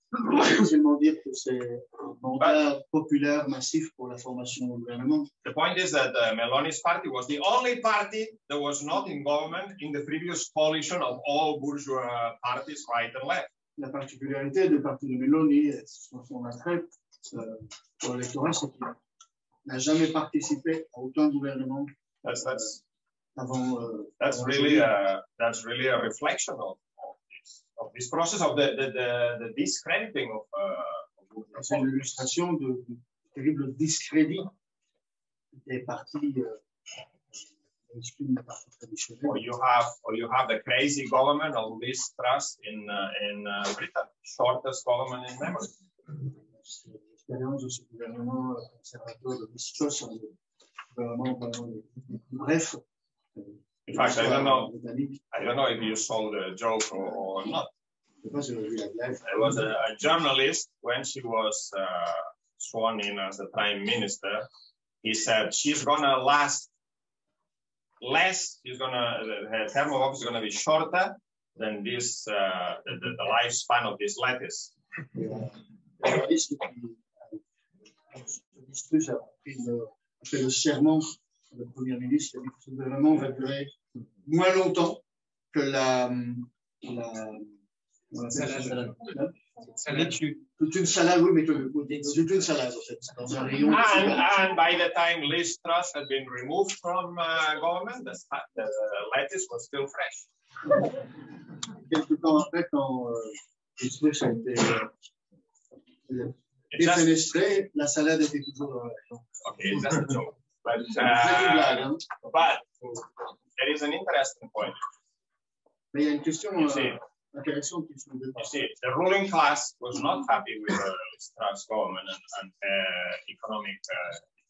C'est seulement dire que c'est un mandat populaire massif pour la formation du gouvernement. The point is that Meloni's party was the only party that was not in government in the previous coalition of all bourgeois parties, right and left. La particularité du parti de Meloni, son attrait pour l'électorat, c'est qu'il n'a jamais participé à aucun gouvernement. That's Really a reflection of this process of the discrediting of c'est une illustration du terrible discrédit des partis traditionnels. Or you have the crazy government of Liz Truss in Britain, shortest government in memory. L'expérience de ce gouvernement conservateur de Liz Truss, un gouvernement vraiment bref. In fact, I don't know if you saw the joke or not. There was a journalist, when she was sworn in as the prime minister, he said she's gonna last less, her term of office is gonna be shorter than this, the lifespan of this lettuce. Fait le serment le Premier ministre a dit que ce gouvernement va durer moins longtemps que toute une salade, oui, mais toute une salade, en fait, dans un rayon. And by the time Liz Truss had been removed from government, the lettuce was still fresh. Quelque temps après, quand Liz Truss a été défenestré, la salade était toujours dans la rayon. Okay, that's a joke. But there is an interesting point. Mais il y a une question intéressante qui se pose. You see, the ruling class was not happy with the Truss government and economic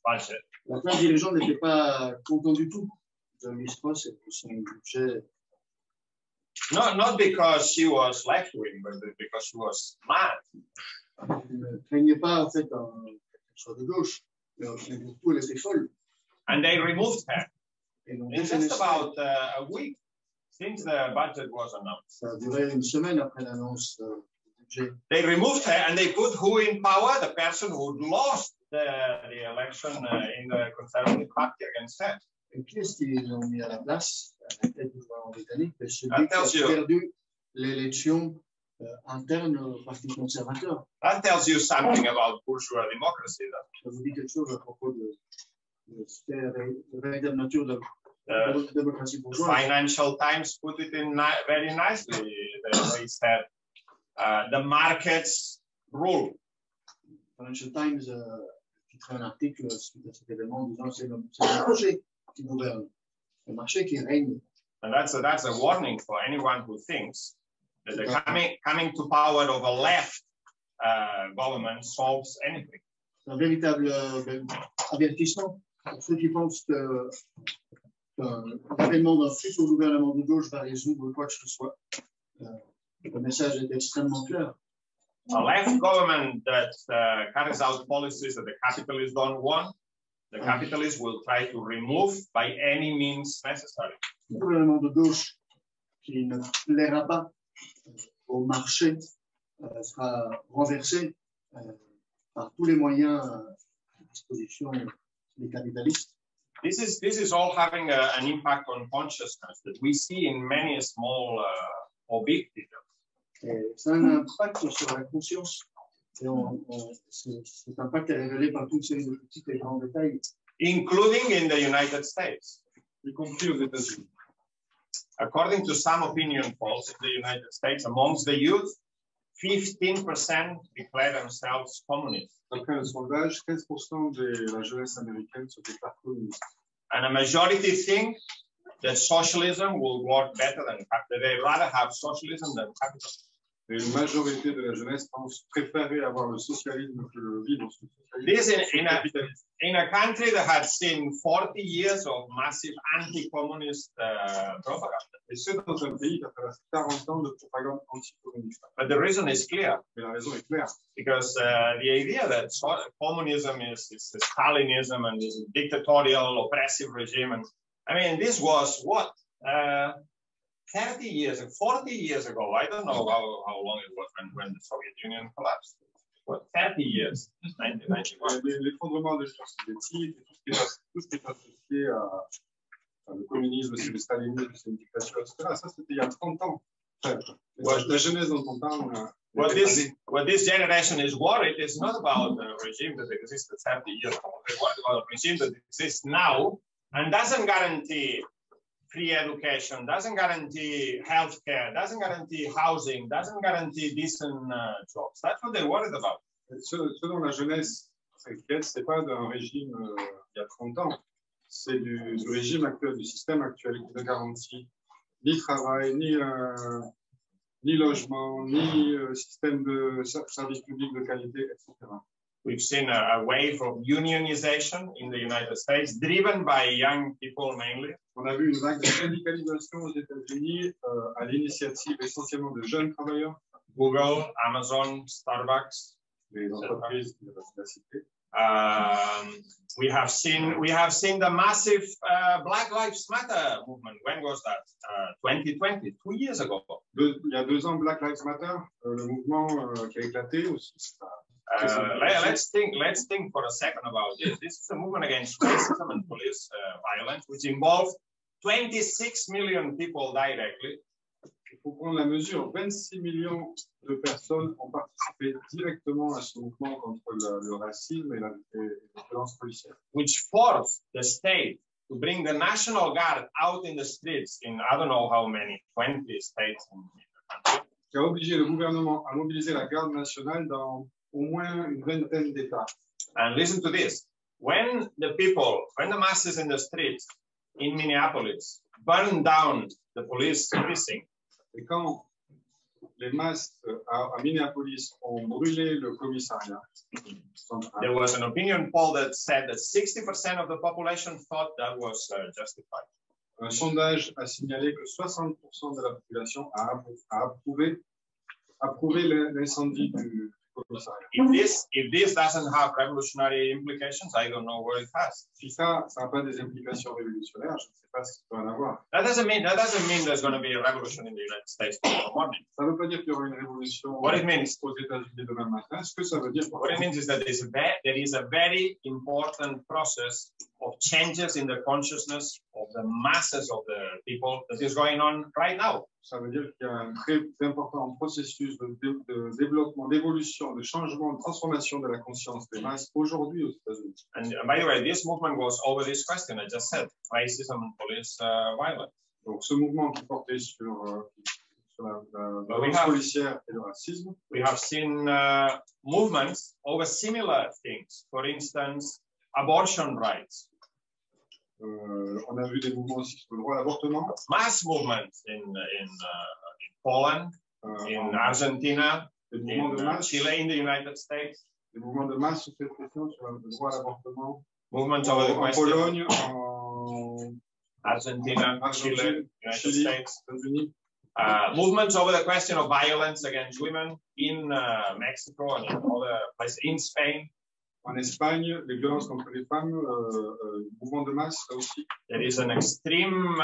budget. La classe dirigeante n'était pas content du tout de Liz Truss et de son budget. Not because she was left-wing, but because she was mad. Elle ne craignait pas en fait qu'elle soit de gauche, mais surtout elle était folle. And they removed her. In just about a week since the budget was announced. Ça a duré une semaine après l'annonce du budget. They removed her and they put who in power? The person who lost the election in the Conservative Party against her. Et qui est-ce qu'ils ont mis à la place à la tête du gouvernement britannique? Celui qui a perdu l'élection interne au Parti conservateur. That tells you something about bourgeois democracy. Ça vous dit quelque chose à propos de la véritable nature de la démocratie bourgeoise. The Financial Times put it in very nicely. They said the markets rule. Financial Times titrait un article suite à cet événement disant c'est le marché qui gouverne, le marché qui règne. And that's a warning for anyone who thinks that the coming to power of a left government solves anything. C'est un véritable avertissement pour ceux qui pensent que l'avènement d'un futur gouvernement de gauche va résoudre quoi que ce soit. Le message est extrêmement clair. A left government that carries out policies that the capitalists don't want, the capitalists will try to remove by any means necessary. Le gouvernement de gauche qui ne plaira pas au marché sera renversé par tous les moyens à disposition des capitalistes. This is all having an impact on consciousness that we see in many small or big details. Et ça a un impact sur la conscience. Et cet impact est révélé par toute une série de petits et grands détails. Including in the United States. Y compris aux États-Unis. According to some opinion polls in the United States, amongst the youth, 15% declare themselves communist. Après un sondage, 15% de la jeunesse américaine se déclare communiste. And a majority think that socialism will work better than capitalism. They rather have socialism than capitalism. Et une majorité de la jeunesse pense préférer avoir le socialisme que vivre sous le This socialisme. in a country that had seen 40 years of massive anti-communist propaganda. Et c'est dans un pays qui a traversé 40 ans de propagande anticommuniste. But the reason is clear. Mais la raison est claire. Because the idea that communism is Stalinism and is a dictatorial, oppressive regime, and I mean, this was what 40 years ago. I don't know how long it was when the Soviet Union collapsed. What, 30 years? 1991. L'effondrement des soviétiques et tout ce qui est associé à le communisme, c'est le stalinisme, c'est une dictature, etc. Ça, c'était il y a 30 ans. La jeunesse dont on parle. What this generation is worried is not about the regime that existed 30 years ago. They're worried about a regime that exists now and doesn't guarantee free education, doesn't guarantee healthcare, doesn't guarantee housing, doesn't guarantee decent jobs. That's what they're worried about. Ce dont la jeunesse s'inquiète, ce n'est pas d'un régime il y a 30 ans, c'est du régime actuel, du système actuel qui ne garantit ni travail, ni logement, ni système de services publics de qualité, etc. We've seen a wave of unionization in the United States, driven by young people mainly. On a vu une vague de syndicalisation aux États-Unis à l'initiative essentiellement de jeunes travailleurs. Google, Amazon, Starbucks. Les entreprises qui la cité. We have seen the massive Black Lives Matter movement. When was that? 2020, 2 years ago. Il y a 2 ans, Black Lives Matter, le mouvement qui a éclaté aussi. Let's think for a second about this. This is a movement against racism and police violence, which involved 26 million people directly. Il faut prendre la mesure. 26 millions de personnes ont participé directement à ce mouvement contre le racisme et les violences policières. Which forced the state to bring the National Guard out in the streets in I don't know how many, 20 states in the country. Qui a obligé le gouvernement à mobiliser la garde nationale dans au moins une vingtaine d'États. And listen to this. When the masses in the streets in Minneapolis burned down the police precinct, et quand les masses à Minneapolis ont brûlé le commissariat, there was an opinion poll that said that 60% of the population thought that was justified. Un sondage a signalé que 60% de la population a approuvé l'incendie du If this doesn't have revolutionary implications, I don't know what it has. Si ça n'a pas des implications révolutionnaires, je ne sais pas ce qu'il peut en avoir. That doesn't mean there's going to be a revolution in the United States tomorrow morning. Ça ne veut pas dire qu'il y aura une révolution what it means, aux États-Unis demain matin. Ce que ça veut dire, what it means is that there is a very important process of changes in the consciousness of the masses of the people that is going on right now. Ça veut dire qu'il y a un très important processus de développement, d'évolution, de changement, de transformation de la conscience des masses aujourd'hui aux États-Unis. And by the way, this movement goes over this question I just said, racism and police violence. Donc ce mouvement qui portait sur la violence policière et le racisme. We have seen movements over similar things. For instance, abortion rights. On a vu des mouvements aussi sur le droit à l'avortement. Mass movements in Poland, in Argentina, in Chile, in the United States. Des mouvements de masse sous cette pression sur le droit à l'avortement. Movements over the question. En Pologne, Argentina, Chile, United Chili, States. États-Unis. Movements over the question of violence against women in Mexico and in other places, in Spain. En Espagne, les violences contre les femmes, mouvement de masse, là aussi. There is an extreme,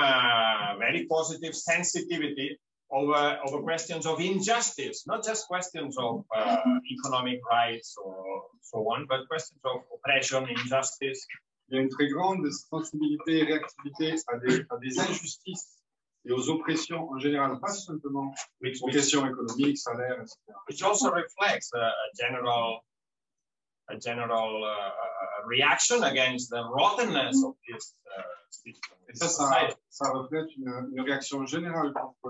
very positive sensitivity over questions of injustice, not just questions of economic rights or so on, but questions of oppression, injustice. Il y a une très grande sensibilité et réactivité à des injustices et aux oppressions en général, pas simplement aux questions économiques, salaires, etc. Which also reflects a general reaction against the rottenness of this system. Et ça reflète une réaction générale contre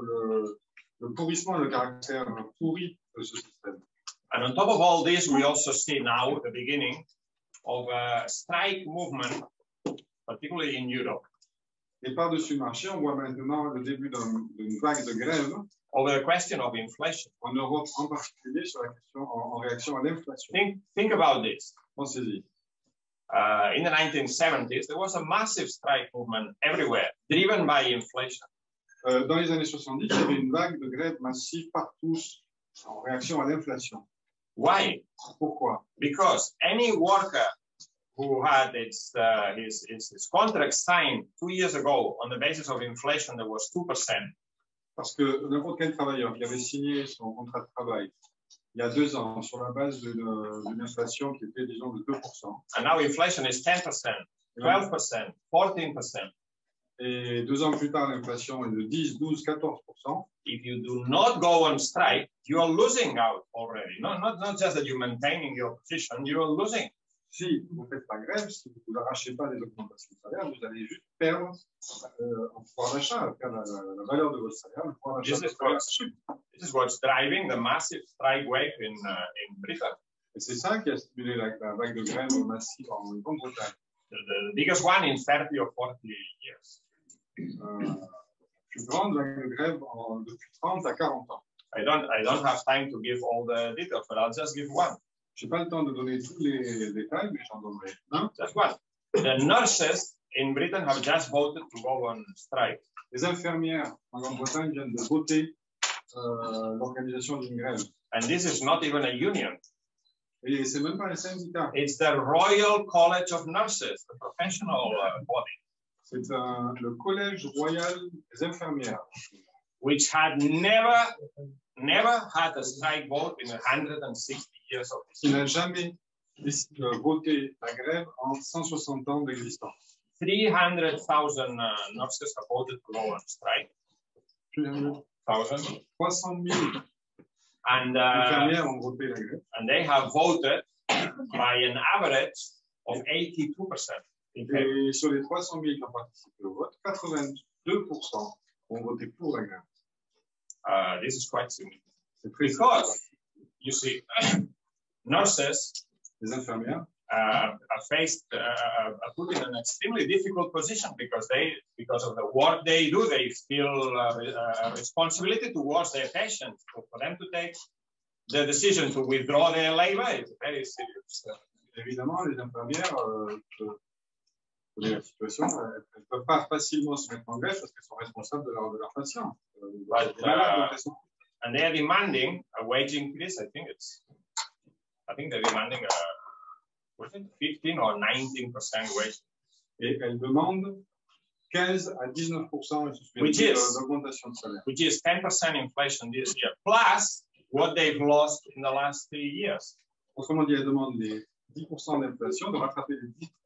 le pourrissement, le caractère pourri de ce système. And on top of all this, we also see now the beginning of a strike movement, particularly in Europe. Et par-dessus le marché, on voit maintenant le début d'une vague de grève over the question of inflation. En Europe, en particulier, sur la question, en réaction à l'inflation. Think about this. Pensez-y. In the 1970s, there was a massive strike movement everywhere, driven by inflation. Dans les années 70, il y avait une vague de grève massive partout en réaction à l'inflation. Why? Pourquoi? Because any worker who had his contract signed 2 years ago on the basis of inflation that was 2%. Parce que n'importe quel travailleur qui avait signé son contrat de travail il y a 2 ans sur la base d'une inflation qui était, disons, de 2%. And now inflation is 10%, 12%, 14%. Et 2 ans plus tard, l'inflation est de 10, 12, 14%. If you do not go on strike, you are losing out already. Not just that you're maintaining your position, you are losing. Si vous ne faites pas grève, si vous n'arrachez pas les augmentations de salaire, vous allez juste perdre en pouvoir d'achat, perdre la valeur de votre salaire, le pouvoir d'achat. This is what's driving the massive strike wave in Britain. Et c'est ça qui a stimulé la vague de grève massive en Grande-Bretagne. The biggest one in 30 or 40 years. La plus grande vague de grève depuis 30 à 40 ans. I don't have time to give all the details, but I'll just give one. Je n'ai pas le temps de donner tous les détails, mais j'en donnerai un. Just one. The nurses in Britain have just voted to go on strike. Les infirmières en Grande-Bretagne viennent de voter l'organisation d'une grève. And this is not even a union. Et c'est même pas les syndicats. It's the Royal College of Nurses, the professional body. C'est le Collège royal des infirmières. Which had never had a strike vote in 160 years of history. Qui n'a jamais voté la grève en 160 ans d'existence. 300,000 nurses have voted to go on strike. 300 000 and infirmières ont voté la grève. And they have voted by an average of 82%. Et sur les 300 000 qui ont participé au vote, 82% ont voté pour la grève. This is quite significant. Because, you see, nurses, les infirmières, are put in an extremely difficult position because of the work they do, they feel a responsibility towards their patients. So for them to take the decision to withdraw their labor is very serious. Évidemment, les infirmières, la situation, elles ne peuvent pas facilement se mettre en grève parce qu'elles sont responsables de leurs patients. And they are demanding a wage increase. I think they're demanding 15 or 19% wage. Et elles demandent 15 à 19% d'augmentation de salaire. Which is 10% inflation this year, plus what they've lost in the last 3 years. Autrement dit, elles demandent les 10% d'inflation, de rattraper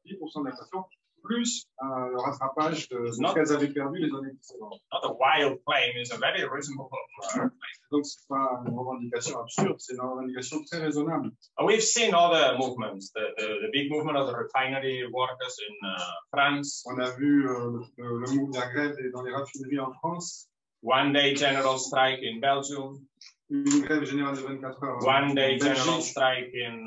les 10% d'inflation, plus le rattrapage de ce qu'elles avaient perdu les années précédentes. Not a wild claim, it's a very reasonable claim. Donc, ce n'est pas une revendication absurde, c'est une revendication très raisonnable. We've seen other movements, the big movement of the refinery workers in France. On a vu le mouvement de la grève dans les raffineries en France. One day general strike in Belgium. Une grève générale de 24 heures. One day general strike in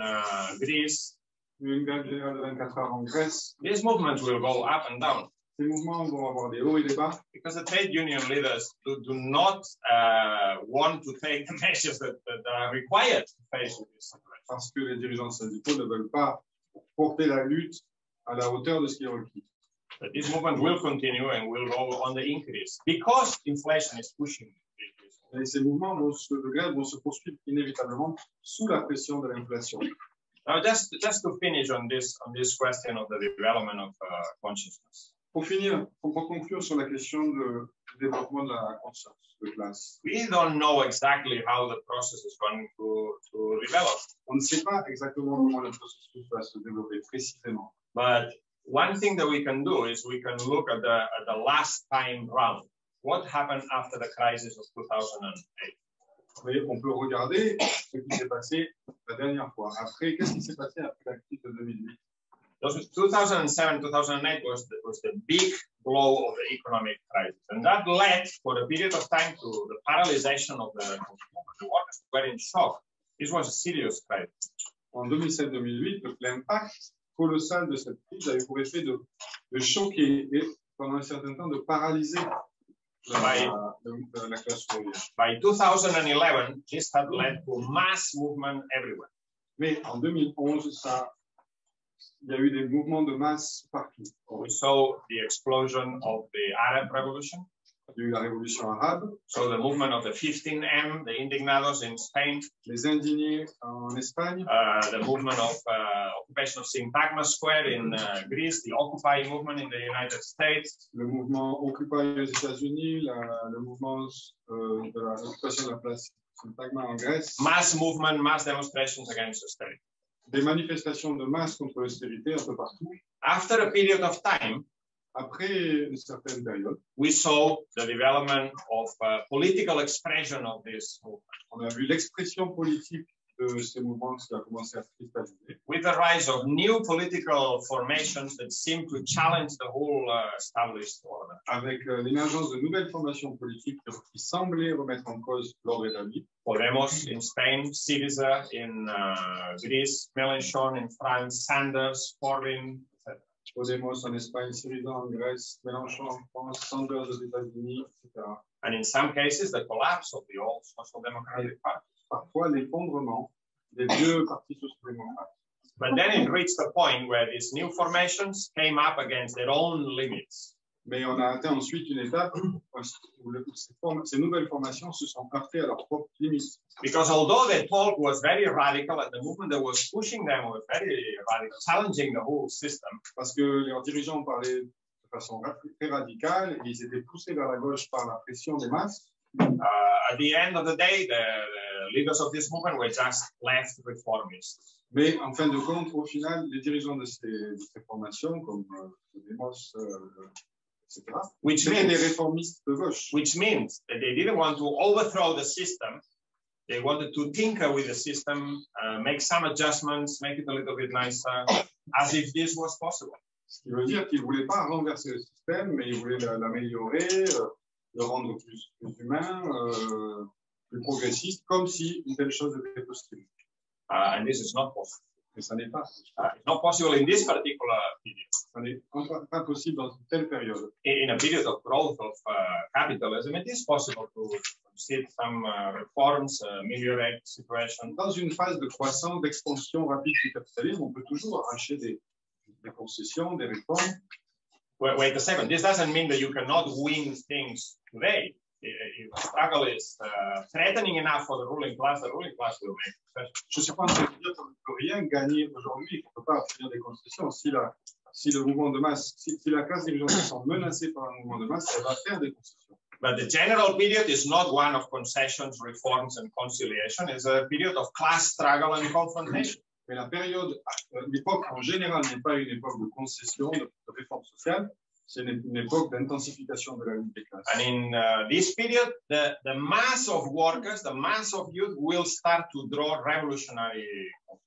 Greece. Une grève générale de 24 heures en Grèce. These movements will go up and down. Ces mouvements vont avoir des hauts et des bas. Because the trade union leaders do not want to take the measures that are required to face this. Parce que les dirigeants syndicaux ne veulent pas porter la lutte à la hauteur de ce qui est requis. that this movement will continue and will go on the increase because inflation is pushing it. Et ces mouvements de grève vont se poursuivre inévitablement sous la pression de l'inflation. Now, just to finish on this question of the development of consciousness. Pour finir, pour conclure sur la question du développement de la conscience de classe. We don't know exactly how the process is going to develop. On ne sait pas exactement comment le processus va se développer précisément. But one thing that we can do is we can look at the last time round. What happened after the crisis of 2008? Oui, on peut regarder ce qui s'est passé la dernière fois. Après, qu'est-ce qui s'est passé après la crise de 2008? 2007-2008 was the big blow of the economic crisis. And that led for a period of time to the paralyzation of the movement. The workers were in shock. This was a serious crisis. En 2007-2008, l'impact colossal de cette crise a eu pour effet de choquer et pendant un certain temps de paralyser la classe ouvrière. By 2011, this had led to mass movement everywhere. Mais en 2011, il y a eu des mouvements de masse partout. We saw the explosion of the Arab Revolution. Il y a eu la révolution arabe. So the movement of the 15M, the indignados in Spain. Les indignés en Espagne. The movement of occupation of Syntagma Square in Greece, the Occupy movement in the United States. Le mouvement Occupy aux États-Unis, le mouvement de l'occupation de la place Syntagma en Grèce. Mass movement, mass demonstrations against austerity. Des manifestations de masse contre l'austérité un peu partout. After a period of time, après une certaine période, we saw the development of political expression of this movement. On a vu l'expression politique de ces mouvements qui a commencé à se cristalliser. With the rise of new political formations that seem to challenge the whole established order. Avec l'émergence de nouvelles formations politiques qui semblaient remettre en cause l'ordre établi. Podemos in Spain, Syriza in Greece, Mélenchon in France, Sanders, Corbyn, etc. Podemos en Espagne, Syriza en Grèce, Mélenchon en France, Sanders aux États-Unis, etc. And in some cases, the collapse of the old social democratic party. Parfois l'effondrement des vieux partis social-démocrates. But then it reached a point where these new formations came up against their own limits. Mais on a atteint ensuite une étape où ces nouvelles formations se sont heurtées à leurs propres limites. Because although their talk was very radical and the movement that was pushing them was very radical, challenging the whole system. Parce que leurs dirigeants parlaient de façon très radicale et ils étaient poussés vers la gauche par la pression des masses. At the end of the day, the leaders of this movement were just left reformists. Mais en fin de compte, au final, les dirigeants de ces formations, comme Demos, etc., which étaient des means, réformistes de gauche. Which means that they didn't want to overthrow the system. They wanted to tinker with the system, make some adjustments, make it a little bit nicer, as if this was possible. Ce qui veut dire qu'ils ne voulaient pas renverser le système, mais ils voulaient l'améliorer, le rendre plus humain, plus progressiste, comme si une telle chose était possible. And this is not possible. Mais ça n'est pas. It's not possible in this particular period. Ça n'est pas possible dans une telle période. In a period of growth of capitalism, it is possible to see some reforms, ameliorate the situation. Dans une phase de croissance, d'expansion rapide du capitalisme, on peut toujours arracher des concessions, des réformes. Wait a second. This doesn't mean that you cannot win things today. If the struggle is threatening enough for the ruling class will make it. Je ne suis pas en train de dire qu'on ne peut rien gagner aujourd'hui, qu'on ne peut pas obtenir des concessions. Si le mouvement de masse, si la classe dirigeante se sent menacée par un mouvement de masse, elle va faire des concessions. But the general period is not one of concessions, reforms, and conciliation. It's a period of class struggle and confrontation. Mais l'époque en général n'est pas une époque de concession, de réforme sociale. C'est une époque d'intensification de la lutte des classes. And in this period, the mass of workers, the mass of youth will start to draw revolutionary.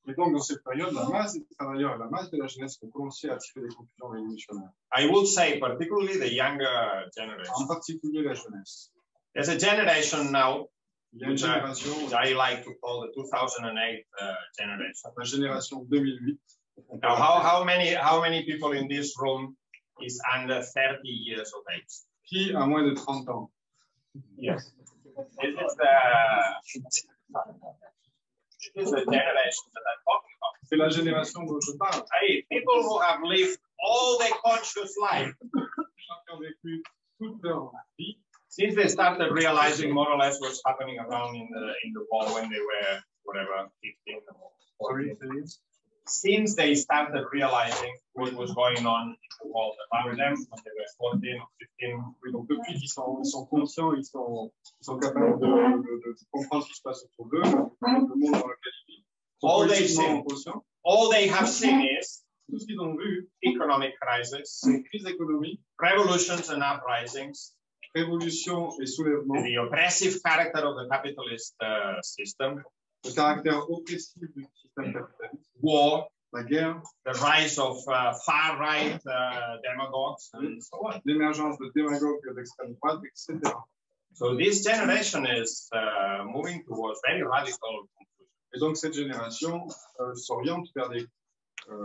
Et donc, dans cette période, la masse des travailleurs et la masse de la jeunesse vont commencer à tirer des conclusions révolutionnaires. I will say particularly the younger generation. En particulier la jeunesse. There's a generation now, il y a une génération, which I like to call the 2008 generation. La génération 2008. Now, how many people in this room is under 30 years of age? Qui a moins de 30 ans? Yes. This is the generation that I'm talking about. C'est la génération dont je parle. Hey, people who have lived all their conscious life, since they started realizing more or less what's happening around in the world when they were whatever 15 or 14. Since they started realizing what was going on in the world around them when they were 14 or 15. Oui, donc depuis qu'ils sont conscients, ils sont capables de comprendre ce qui se passe autour d'eux, le monde dans lequel ils vivent. All they have seen is tout ce qu'ils ont vu, economic crisis, crise économique, revolutions and uprisings, révolution et soulèvement, the oppressive character of the capitalist system, le caractère oppressif du système capitaliste, war, la guerre, the rise of far-right demagogues, and so on. L'émergence de démagogues d'extrême droite, etc. So this generation is moving towards very radical conclusions. Et donc cette génération s'oriente vers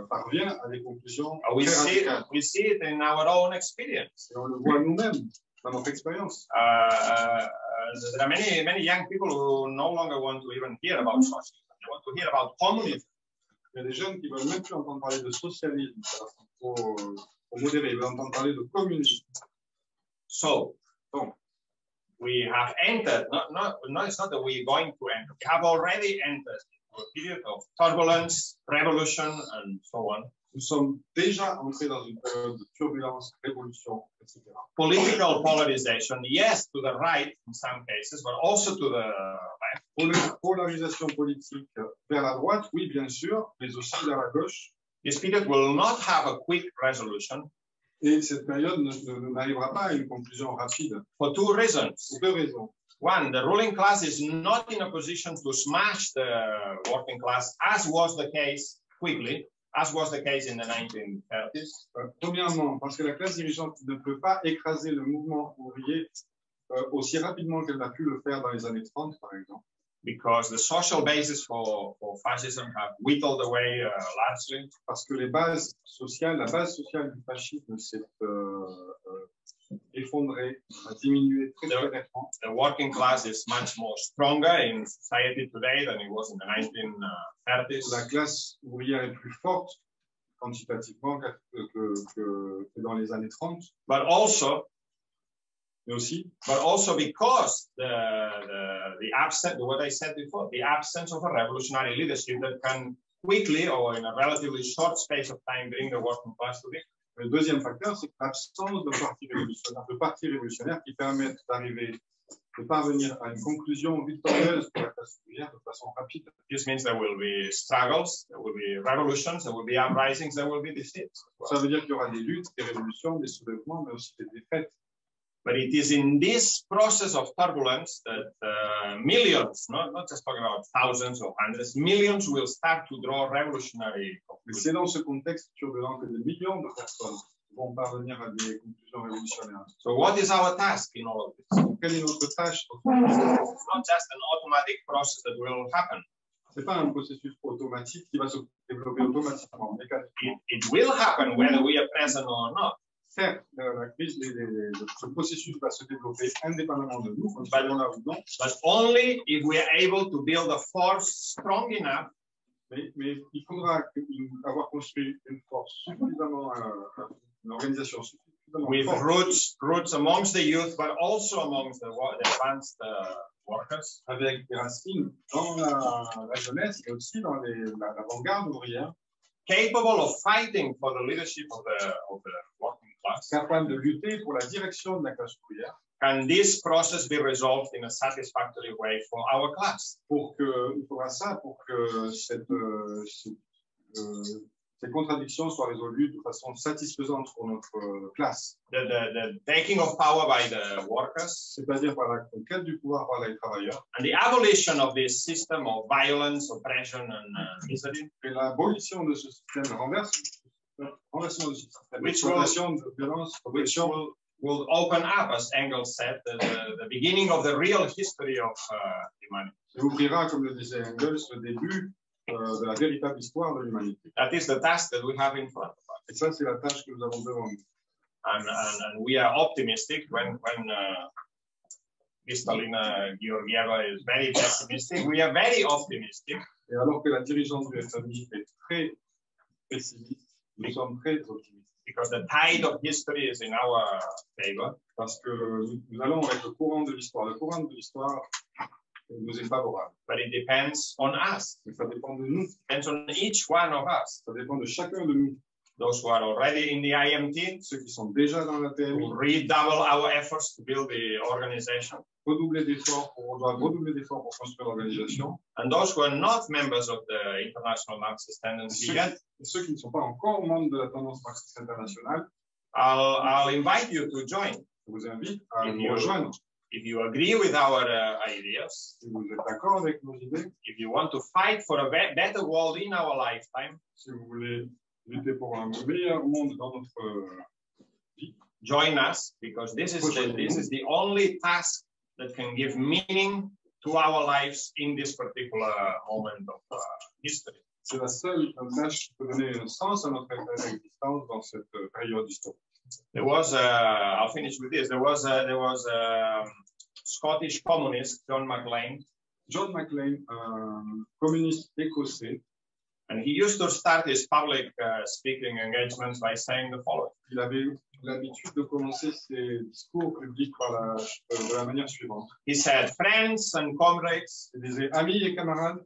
parvient à des conclusions We très see radicales. it in our own experience. Et on le voit nous-mêmes dans notre expérience. There are many young people who no longer want to even hear about socialism. They want to hear about communism. Il y a des jeunes qui ne veulent même plus entendre parler de socialisme, pour modérer, ils veulent entendre parler de communisme. So, we have entered, it's not that we're going to enter, we have already entered a period of turbulence, revolution, and so on. Nous sommes déjà entrés dans une période de turbulence, révolution, etc. Political polarization, yes, to the right in some cases, but also to the left. Polarisation politique vers la droite, oui, bien sûr, mais aussi vers la gauche. This period will not have a quick resolution. Et cette période n'arrivera pas à une conclusion rapide. For two reasons. Pour deux raisons. One, the ruling class is not in a position to smash the working class, as was the case quickly. As was the case in the 1930s. Premièrement, parce que la classe dirigeante ne peut pas écraser le mouvement ouvrier aussi rapidement qu'elle n'a pu le faire dans les années 30, par exemple. Because the social basis for fascism have whittled away largely. Parce que la base sociale du fascisme s'est effondrée, a diminué très nettement. The working class is much more stronger in society today than it was in the 1930s. La classe ouvrière est plus forte quantitativement que dans les années 30. But also because the absence, what I said before, the absence of a revolutionary leadership that can quickly or in a relatively short space of time bring the working class to victory. Le deuxième facteur, c'est l'absence de parti révolutionnaire qui permettent de parvenir à une conclusion victorieuse pour la classe ouvrière de façon rapide. This means there will be struggles, there will be revolutions, there will be uprisings, there will be defeats. Ça veut dire qu'il y aura des luttes, des révolutions, des soulèvements, mais aussi des défaites. But it is in this process of turbulence that millions, not just talking about thousands or hundreds, millions will start to draw revolutionary conclusions. C'est dans ce contexte turbulent que des millions de personnes vont parvenir à des conclusions révolutionnaires. So what is our task in all of this? Quelle est notre tâche? It's not just an automatic process that will happen. C'est pas un processus automatique qui va se développer automatiquement. It will happen whether we are present or not. Certes, la crise, ce processus va se développer indépendamment de nous, qu'on soit là ou non. But only if we are able to build a force strong enough. Mais il faudra avoir construit une force suffisamment, une organisation suffisamment with forte. roots amongst the youth, but also amongst the advanced workers. Avec des racines dans la jeunesse et aussi dans l'avant-garde ouvrière. Capable of fighting for the leadership of the working class. Capable de lutter pour la direction de la classe ouvrière. Can this process be resolved in a satisfactory way for our class? Il faudra ça pour que ces contradictions soient résolues de façon satisfaisante pour notre classe. The taking of power by the workers. C'est-à-dire par la conquête du pouvoir par les travailleurs. And the abolition of this system of violence, oppression, and misery. Et l'abolition de ce système, le renversement de ce système, l'exploitation de violence, oppression, will open up, as Engels said, the beginning of the real history of humanity. Et ouvrira, comme le disait Engels, le début de la véritable histoire de l'humanité. That is the task that we have in front of us. Et ça, c'est la tâche que nous avons devant nous. And we are optimistic when Kristalina Georgieva is very pessimistic. We are very optimistic. Et alors que la dirigeante du FMI est très pessimiste, Nous sommes très optimistes. Because the tide of history is in our favor. Parce que nous allons avec le courant de l'histoire. Le courant de l'histoire nous est favorable. But it depends on us. Mais ça dépend de nous. It depends on each one of us. Ça dépend de chacun de nous. Those who are already in the IMT, Ceux qui sont déjà dans la PMI, who redouble our efforts to build the organization. on doit redoubler d'efforts pour construire l'organisation. And those who are not members of the international Marxist tendency yet, Ceux qui ne sont pas encore membres de la tendance marxiste internationale, I'll invite you to join. je vous invite à If nous you- rejoindre. If you agree with our ideas, Si vous êtes d'accord avec nos idées, if you want to fight for a better world in our lifetime, si vous voulez lutter pour un meilleur monde dans notre join us, because this is the only task that can give meaning to our lives in this particular moment of history. c'est la seule tâche qui peut donner un sens à notre existence dans cette période historique. There was, I'll finish with this. There was a Scottish communist, John McLean, John McLean, un communiste écossais, and he used to start his public speaking engagements by saying the following. il avait eu l'habitude de commencer ses discours publics de la manière suivante. He said, "Friends and comrades, Il disait, amis et camarades,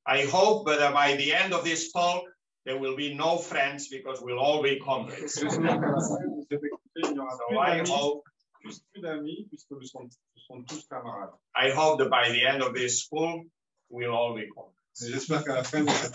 I hope that by the end of this talk, there will be no friends because we'll all be comrades." j'espère qu'à la fin de cette écoutée, il n'y aura So I hope, plus d'amis, puisque nous sommes tous camarades. I hope that by the end of this school, we'll all be comrades. Et j'espère qu'à la fin de cette